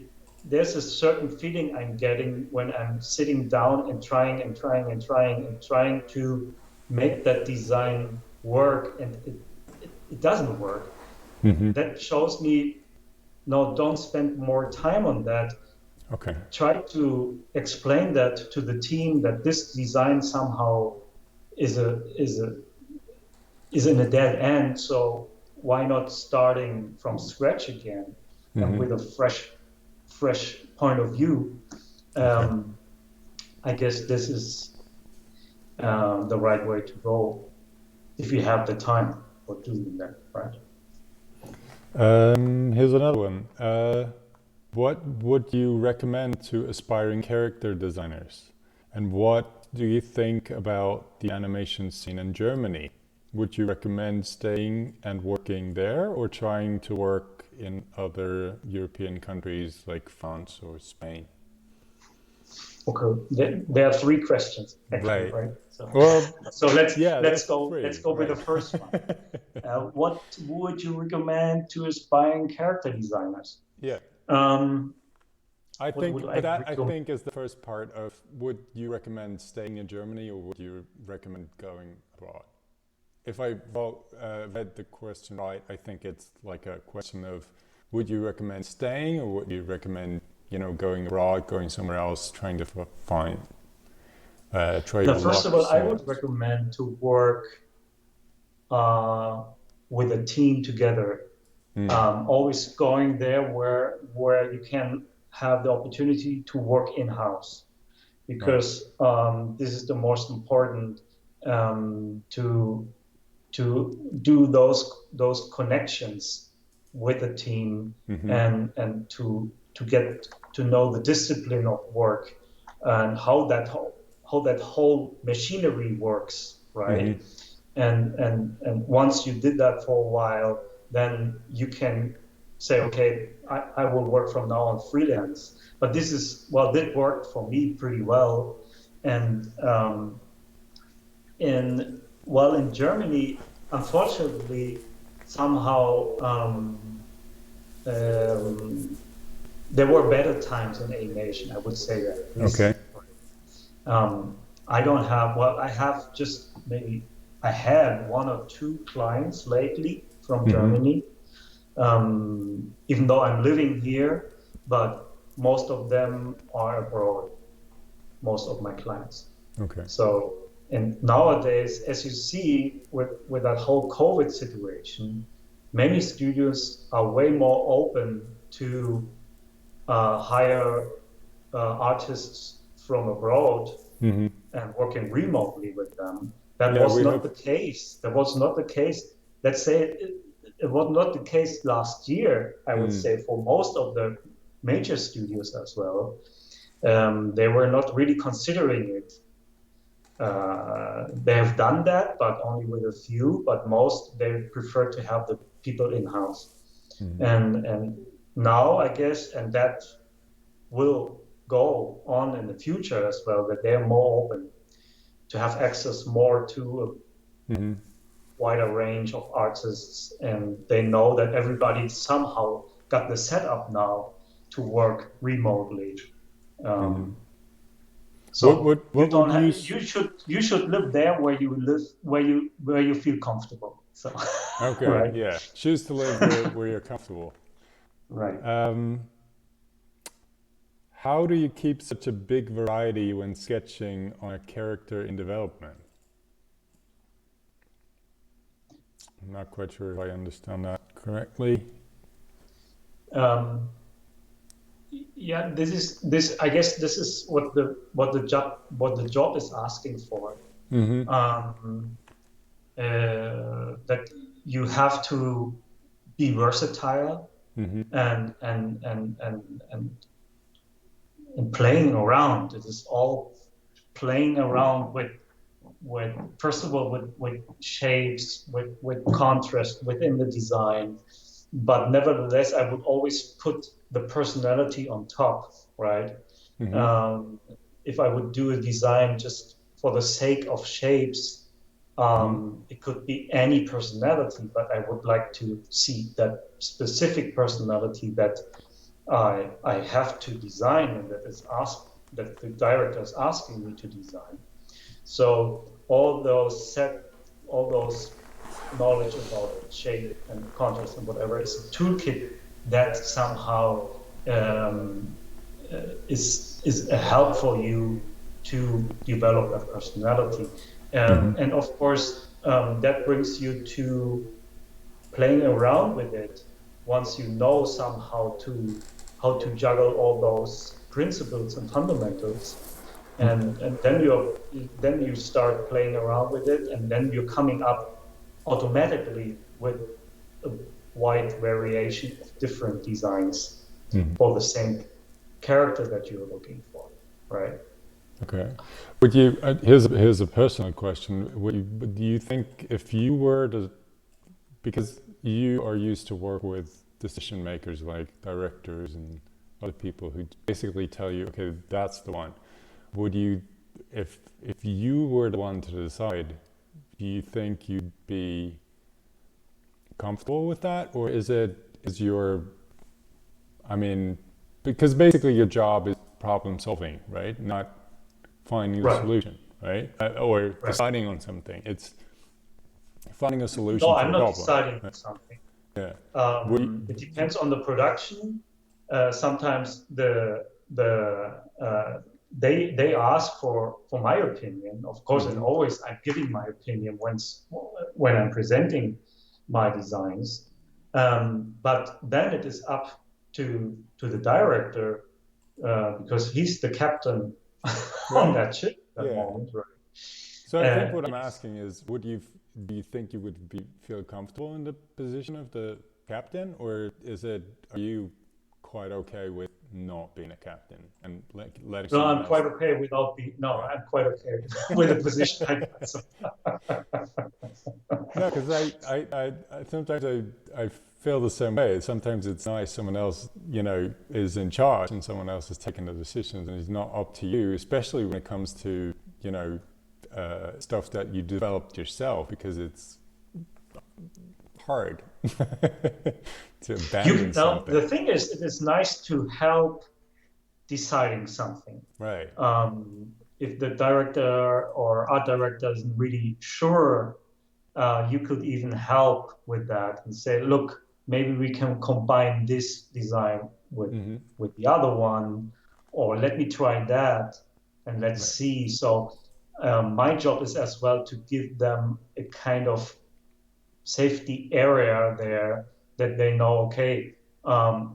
there's a certain feeling I'm getting when I'm sitting down and trying to make that design work, and it doesn't work. That shows me, no, don't spend more time on that. Okay. Try to explain that to the team, that this design somehow is in a dead end. So why not starting from scratch again and with a fresh point of view? I guess this is the right way to go if you have the time for doing that, right? Here's another one. What would you recommend to aspiring character designers? And what do you think about the animation scene in Germany? Would you recommend staying and working there, or trying to work in other European countries like France or Spain? Okay, there are three questions, actually, right? So let's go with the first one. What would you recommend to aspiring character designers? Yeah. I think is the first part of, would you recommend staying in Germany, or would you recommend going abroad? If I read the question right, I think it's like a question of, would you recommend staying, or would you recommend, going abroad, going somewhere else, trying to find trade? First of all, I would recommend to work with a team together. Always going there where you can have the opportunity to work in-house, because this is the most important, to do those connections with the team, and to get to know the discipline of work and how that whole machinery works, right? And once you did that for a while, then you can say, okay, I will work from now on freelance. But this is, did work for me pretty well. And in Germany, unfortunately, somehow there were better times in animation, I would say that. Okay. I don't have, I have just maybe, I had 1 or 2 clients lately from Germany, even though I'm living here, but most of them are abroad, most of my clients. Okay. So, and nowadays, as you see, with that whole COVID situation, many studios are way more open to hire artists from abroad and working remotely with them. That was not the case. That was not the case. Let's say it was not the case last year, I would say, for most of the major studios as well. They were not really considering it. They have done that, but only with a few, but most, they prefer to have the people in-house. And now, I guess, and that will go on in the future as well, that they're more open to have access more to a wider range of artists, and they know that everybody somehow got the setup now to work remotely. So you should live there where you live, where you feel comfortable. So okay, right? Yeah, choose to live where you're comfortable. Right. How do you keep such a big variety when sketching on a character in development? I'm not quite sure if I understand that correctly. Yeah, I guess this is what the job is asking for. That you have to be versatile and playing around. It is all playing around with first of all with shapes, with contrast within the design. But nevertheless, I would always put the personality on top, right? If I would do a design just for the sake of shapes, it could be any personality, but I would like to see that specific personality that I have to design, and that the director is asking me to design. So all those knowledge about shape and contrast and whatever is a toolkit that somehow is a help for you to develop that personality. And of course, that brings you to playing around with it once you know somehow how to juggle all those principles and fundamentals. And then you start playing around with it, and then you're coming up automatically with a wide variation of different designs for the same character that you're looking for, right? Okay. Would you? Here's a personal question. Would you think if you were to, because you are used to work with decision makers like directors and other people who basically tell you, okay, that's the one. Would you, if you were the one to decide, do you think you'd be comfortable with that, or because basically your job is problem solving, right? Not finding a solution, right? Or deciding on something. It's finding a solution No, to I'm a not problem. deciding on something. Yeah. It depends on the production. Sometimes they ask for my opinion, of course, and always I'm giving my opinion when I'm presenting my designs. But then it is up to the director, because he's the captain on that ship at that moment, right? So I think what I'm asking is, do you think you would feel comfortable in the position of the captain, or are you quite okay with not being a captain and letting No, someone I'm else? quite okay without being. No, I'm quite okay with the position I got. So. No, because I sometimes I feel the same way. Sometimes it's nice someone else, is in charge and someone else is taking the decisions and it's not up to you, especially when it comes to, stuff that you developed yourself, because it's hard to abandon something. The thing is, it is nice to help deciding something. Right. If the director or art director isn't really sure, you could even help with that and say, look, maybe we can combine this design with the other one, or let me try that and let's see. So my job is as well to give them a kind of safety area there that they know, okay,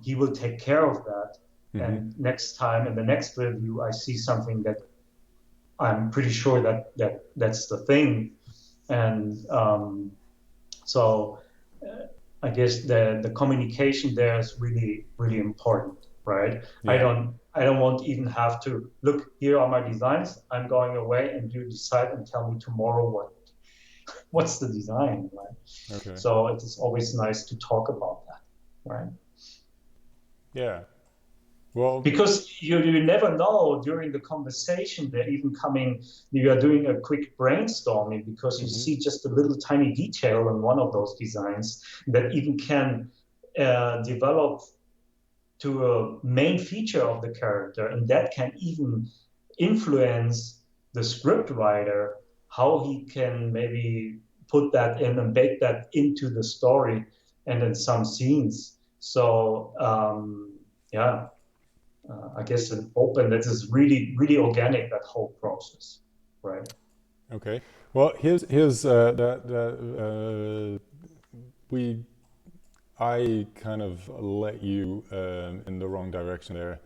he will take care of that. And next time in the next review, I see something that I'm pretty sure that's the thing. And so I guess the communication there is really, really important, right? Yeah. I don't want to even have to look, here are my designs, I'm going away and you decide and tell me tomorrow what's the design, right? Okay. So it is always nice to talk about that, right? Yeah. Well, because you never know during the conversation, they're even coming, you are doing a quick brainstorming because you see just a little tiny detail in one of those designs that even can develop to a main feature of the character, and that can even influence the script writer, how he can maybe put that in and bake that into the story and in some scenes. So I guess an open, that is really, really organic, that whole process, right? Okay. Well, here's I kind of let you in the wrong direction there.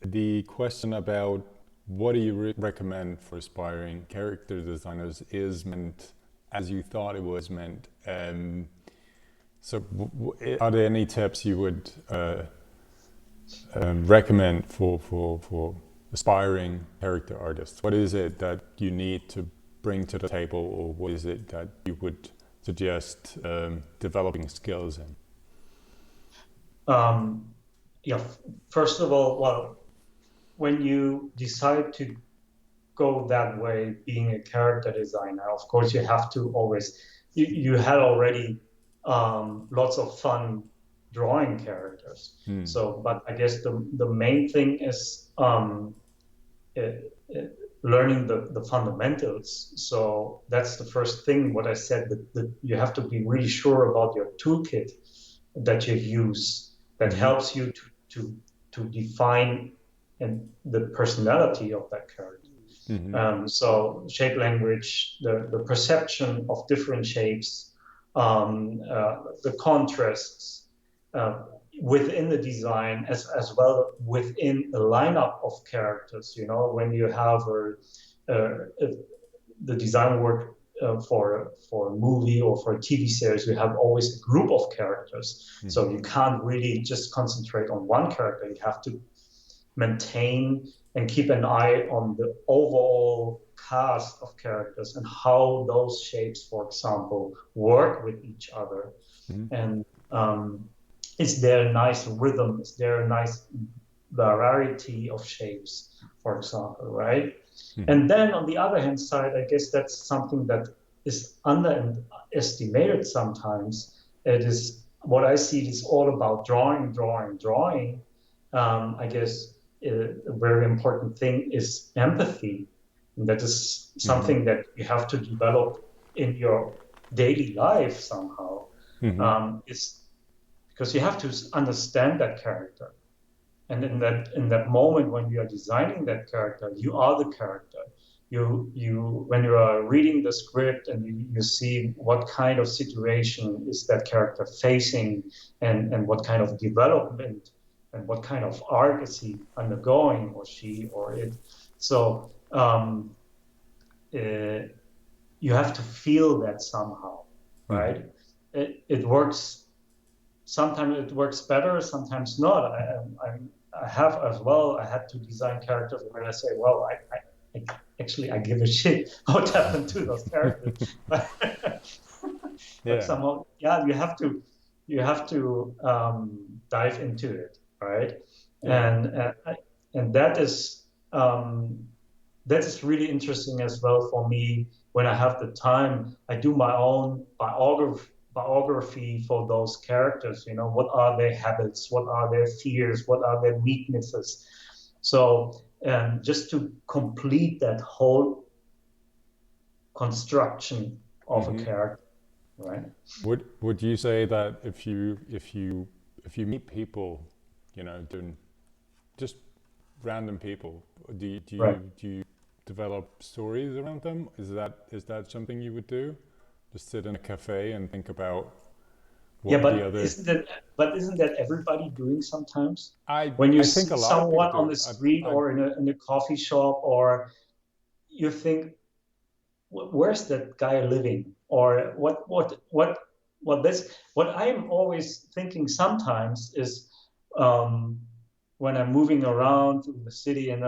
The question about what do you recommend for aspiring character designers is meant as you thought it was meant. So are there any tips you would recommend for aspiring character artists? What is it that you need to bring to the table, or what is it that you would suggest developing skills in? First of all, well, when you decide to go that way, being a character designer, of course you have to always, you had already lots of fun drawing characters. So, but I guess the main thing is learning the fundamentals. So that's the first thing, what I said, that you have to be really sure about your toolkit that you use that helps you to define the personality of that character. So shape language, the perception of different shapes, the contrasts, within the design as well within a lineup of characters. When you have the design work for a movie or for a TV series, you have always a group of characters. So you can't really just concentrate on one character. You have to maintain and keep an eye on the overall cast of characters and how those shapes, for example, work with each other. And is there a nice rhythm? Is there a nice variety of shapes, for example, right? And then on the other hand side, I guess that's something that is underestimated sometimes. It is what I see is all about drawing. I guess a very important thing is empathy. And that is something that you have to develop in your daily life somehow. It's because you have to understand that character, and in that moment when you are designing that character, you are the character. You when you are reading the script and you see what kind of situation is that character facing, and what kind of development and what kind of arc is he undergoing, or she or it. So you have to feel that somehow, right? It works. Sometimes it works better, sometimes not. I have as well. I had to design characters where I say, well, actually I give a shit what happened to those characters. But Yeah. somehow, you have to dive into it, right? Yeah. And that is really interesting as well for me. When I have the time, I do my own biography for those characters. You know, what are their habits? What are their fears? What are their weaknesses? So, just to complete that whole construction of a character, right? Would you say that if you meet people, you know, just random people, do you develop stories around them? Is that something you would do? Just sit in a cafe and think about what the other. Isn't that everybody doing sometimes? I See think a lot someone of people on the street or in a coffee shop, or you think, where's that guy living? Or what I'm always thinking sometimes is, when I'm moving around through the city, and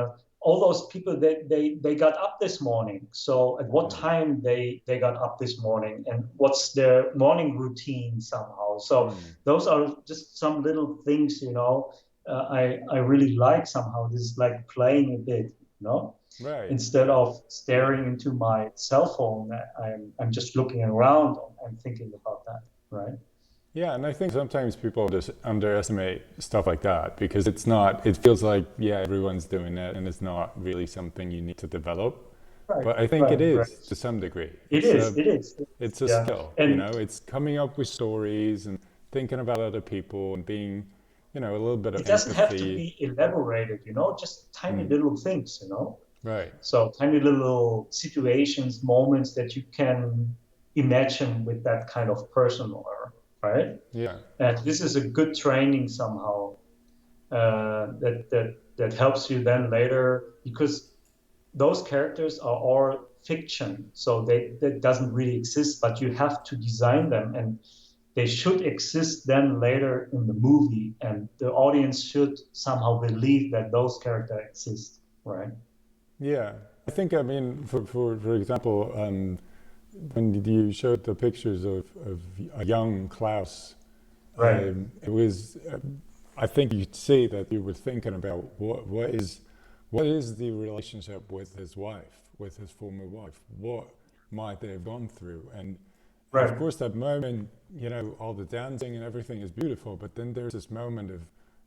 all those people, they got up this morning. So at what time they got up this morning, and what's their morning routine somehow. So those are just some little things, you know, I really like somehow. This is like playing a bit, you know. Right. Instead of staring into my cell phone, I'm just looking around and thinking about that, right? Yeah, and I think sometimes people just underestimate stuff like that, because it feels like, yeah, everyone's doing it, and it's not really something you need to develop. Right. But I think it is to some degree. It is. It's a skill, and, you know, it's coming up with stories and thinking about other people and being, you know, a little bit of empathy. It doesn't have to be elaborated, you know, just tiny little things, you know. Right. So tiny little situations, moments that you can imagine with that kind of person, or right? Yeah. And this is a good training somehow, that helps you then later, because those characters are all fiction, so that doesn't really exist, but you have to design them, and they should exist then later in the movie, and the audience should somehow believe that those characters exist, right? Yeah, I think, I mean, for example, when you showed the pictures of a young Klaus, right. It was, I think you'd see that you were thinking about what is the relationship with his wife, with his former wife, what might they have gone through, and right. Of course that moment, you know, all the dancing and everything is beautiful, but then there's this moment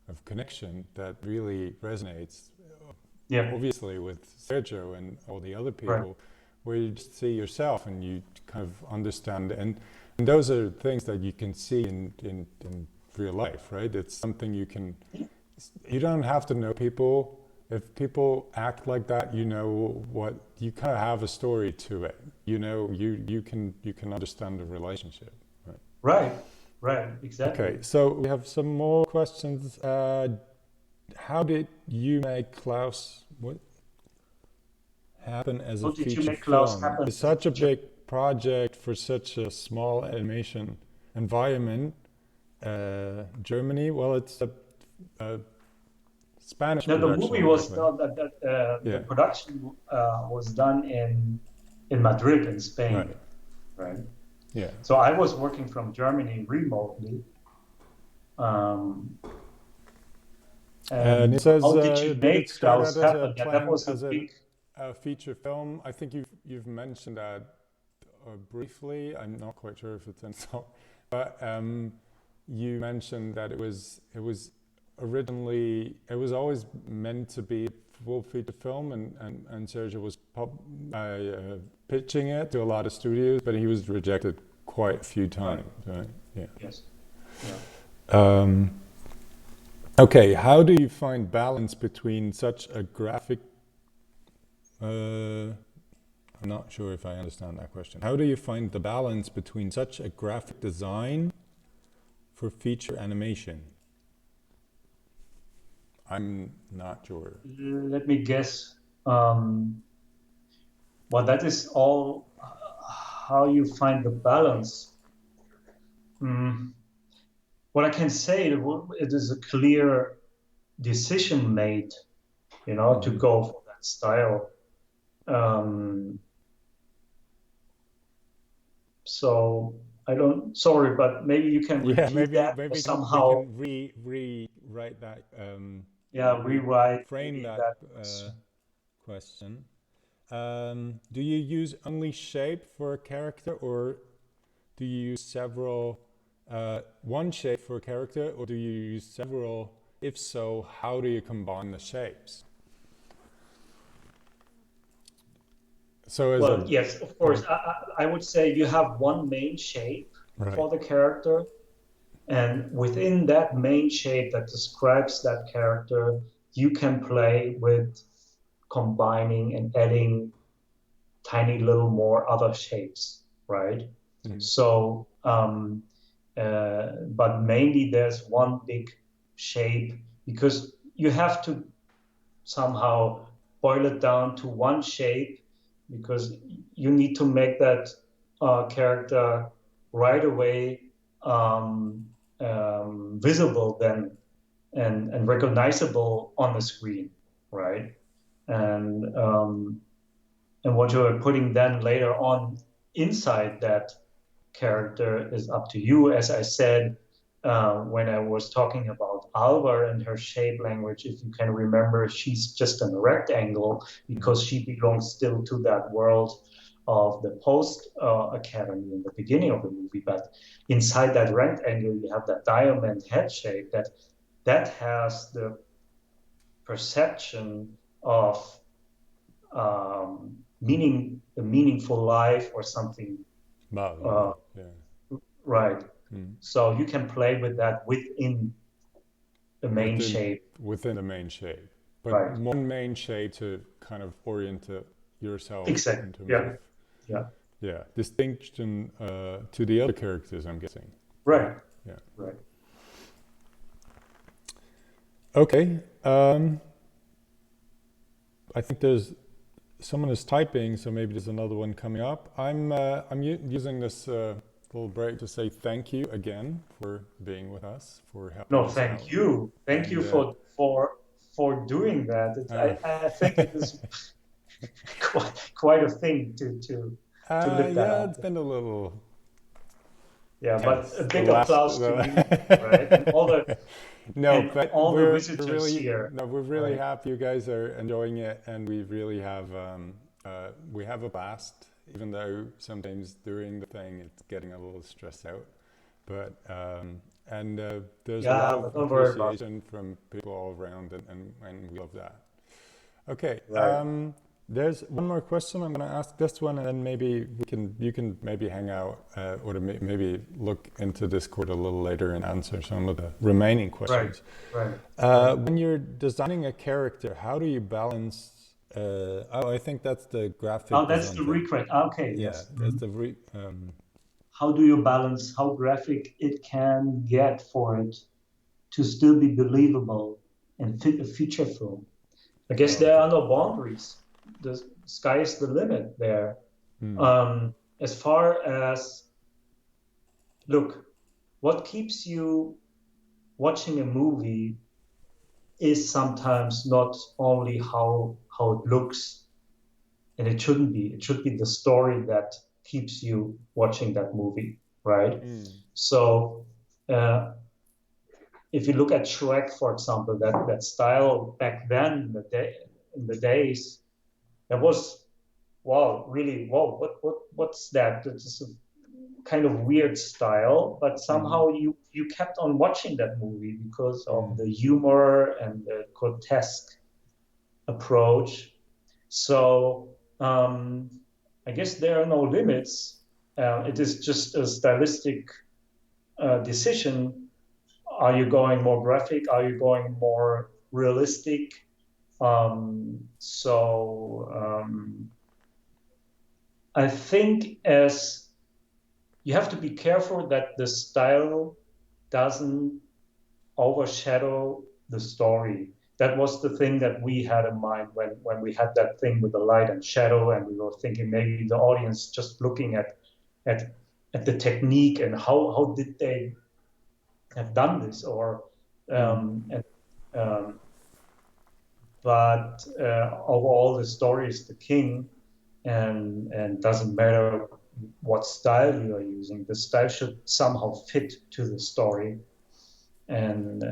of connection that really resonates. Yeah. Obviously with Sergio and all the other people, right. where you just see yourself and you kind of understand, and those are things that you can see in real life, right? It's something you don't have to know people. If people act like that, you know what, you kind of have a story to it. You know, you can understand the relationship, right? Right, exactly. Okay, so we have some more questions. How did you make Klaus? What happened as a feature film? It's such a big project for such a small animation environment. Germany, well, it's a Spanish production. The movie was done. The production was done in Madrid, in Spain, right? Yeah. So I was working from Germany remotely. And it says, how did you make Klaus happen? That was a big feature film. I think you've mentioned that briefly. I'm not quite sure if it's in so, but you mentioned that it was originally, it was always meant to be a full feature film, and Sergio was pitching it to a lot of studios, but he was rejected quite a few times, right? Yeah. Yes. Yeah. Okay, how do you find balance between such a graphic... I'm not sure if I understand that question. How do you find the balance between such a graphic design for feature animation? I'm not sure. Let me guess. Well, that is all how you find the balance. What I can say, it is a clear decision made, you know, to go for that style. So I don't. Sorry, but maybe you can Yeah, repeat that or maybe somehow. we can rewrite that. Yeah, rewrite Frame maybe that that. question. Do you use only shape for a character, or do you use several, one shape for a character, or do you use several? If so, how do you combine the shapes? So as Well, yes, of course. I would say you have one main shape for the character, and within that main shape that describes that character, you can play with combining and adding tiny little more other shapes, right? So, but mainly there's one big shape, because you have to somehow boil it down to one shape, because you need to make that character right away visible then and recognizable on the screen, right? And what you're putting then later on inside that character is up to you. As I said, when I was talking about Alva and her shape language, if you can remember, she's just a rectangle because she belongs still to that world of the post academy in the beginning of the movie. But inside that rectangle, you have that diamond head shape that has the perception of a meaningful life or something. Right. So you can play with that within the main shape. Within the main shape. But one main shape to kind of orient yourself. Exactly. In terms of, yeah. Distinction to the other characters, I'm guessing. Right. Yeah. Right. Okay. I think someone is typing, so maybe there's another one coming up. I'm using this little break to say thank you again for being with us, for helping us thank out. you. Thank you for doing that. I think it is quite a thing to lift that up. It's been a little. Yeah, but a big applause to you, right? And all the but all the we're visitors really here. No, we're really happy you guys are enjoying it, and we really have we have a blast. Even though sometimes during the thing it's getting a little stressed out, but there's a lot of appreciation from people all around, and we love that. Okay. Right. There's one more question. I'm going to ask this one, and then maybe you can maybe hang out or maybe look into Discord a little later and answer some of the remaining questions. Right. When you're designing a character, how do you balance? I think that's the graphic. Oh, that's the recreate. Okay. Yeah, yes. that's the How do you balance how graphic it can get for it to still be believable and fit a feature film? I guess there are no boundaries. The sky is the limit there. As far as, look, what keeps you watching a movie is sometimes not only how it looks, and it shouldn't be. It should be the story that keeps you watching that movie, right? So if you look at Shrek, for example, that style back then, in the days, that was what's that? It's a kind of weird style, but somehow you kept on watching that movie because of the humor and the grotesque approach. So I guess there are no limits. It is just a stylistic decision. Are you going more graphic? Are you going more realistic? I think as you have to be careful that the style doesn't overshadow the story. That was the thing that we had in mind when we had that thing with the light and shadow, and we were thinking maybe the audience just looking at the technique and how did they have done this, or but overall the story is the king, and doesn't matter what style you are using. The style should somehow fit to the story. And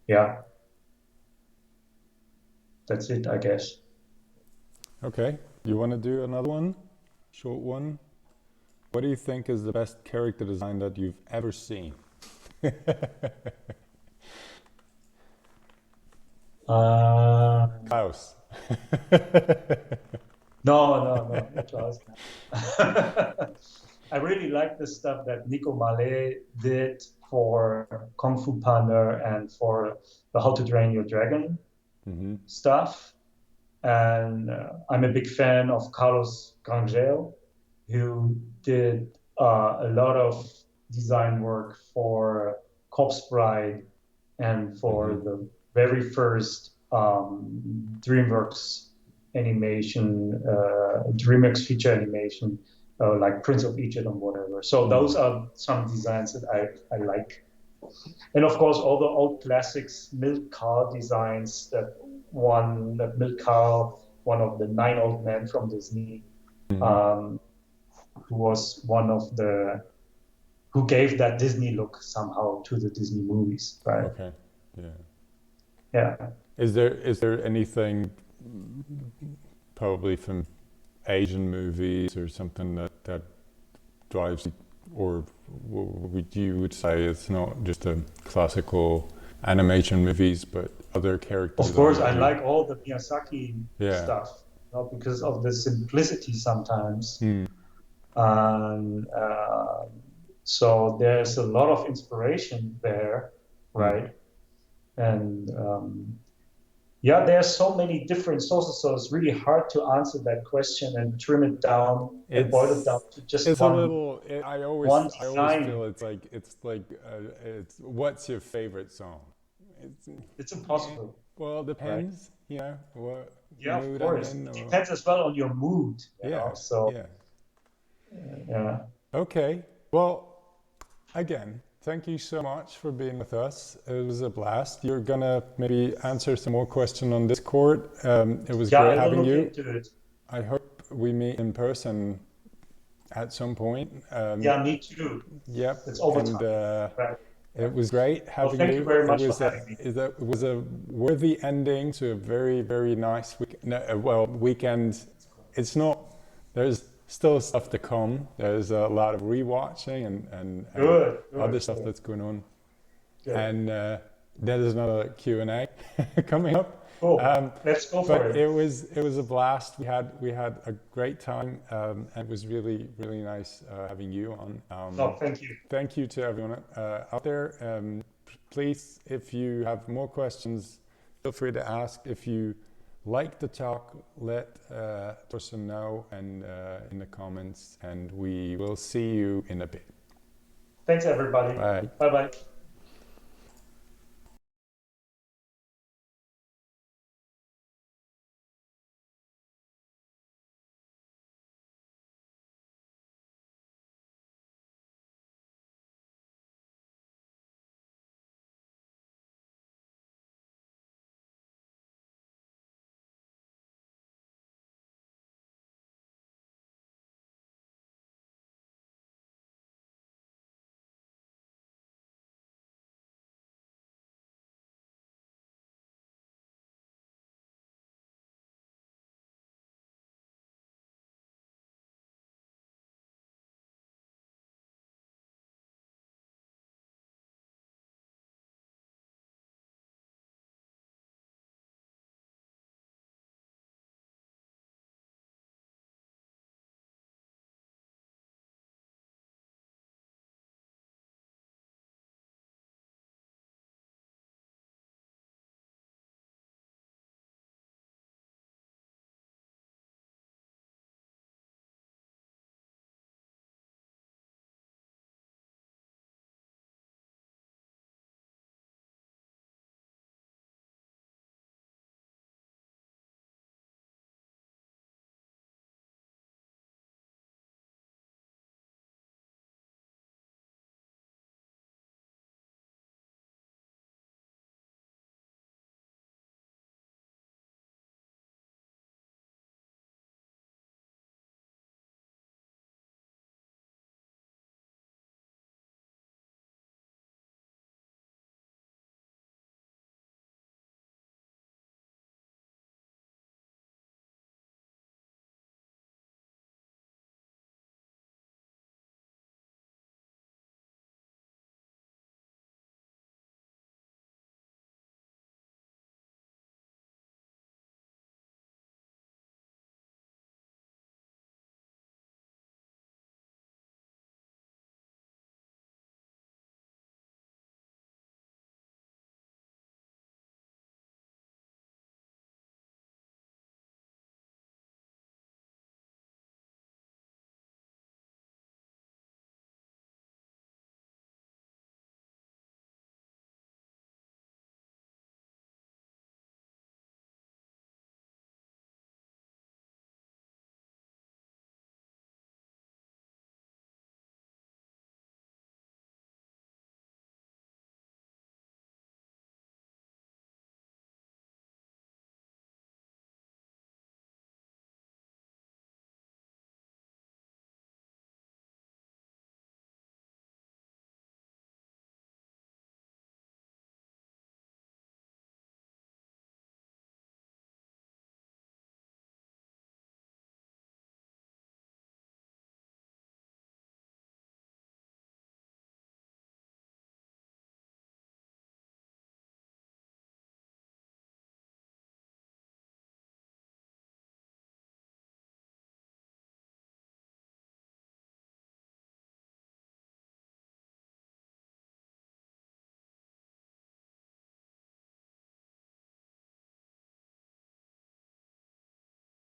yeah, that's it, I guess. Okay, you want to do another one? Short one? What do you think is the best character design that you've ever seen? Klaus. No, not Klaus. I really like the stuff that Nico Malé did for Kung Fu Panda and for the How to Train Your Dragon stuff. And I'm a big fan of Carlos Rangel, who did a lot of design work for Corpse Bride and for the very first DreamWorks animation, DreamWorks feature animation, like Prince of Egypt and whatever. So those are some designs that I like. And of course, all the old classics, Milk Car designs, that Milk Car, one of the 9 old men from Disney, who was one of who gave that Disney look somehow to the Disney movies, right? Okay, yeah. Yeah. Is there anything probably from Asian movies or something that drives, or you would say it's not just a classical animation movies, but other characters? Of course, I like all the Miyazaki stuff, because of the simplicity sometimes. And so there's a lot of inspiration there, right? And there's so many different sources, so it's really hard to answer that question and trim it down and boil it down to just it's one. A little. I always feel it's like what's your favorite song? It's impossible. Well, it depends. Right? What of mood course. I'm in, it depends as well on your mood. So. Yeah. Okay. Well, again, thank you so much for being with us. It was a blast. You're gonna maybe answer some more questions on Discord. It was great having you. Into it. I hope we meet in person at some point. Me too. Yep. It's overtime. And it was great having you. Thank you very much for having me. It was a worthy ending to a very, very nice weekend. It's not. There's still stuff to come. There's a lot of rewatching and other stuff that's going on. Good. And there's another Q&A coming up. Cool. Let's go for it. It was a blast. We had a great time, and it was really, really nice having you on. Thank you. Thank you to everyone out there. Please, if you have more questions, feel free to ask. If you like the talk, let Torsten know and in the comments, and we will see you in a bit. Thanks, everybody. Bye. Bye-bye.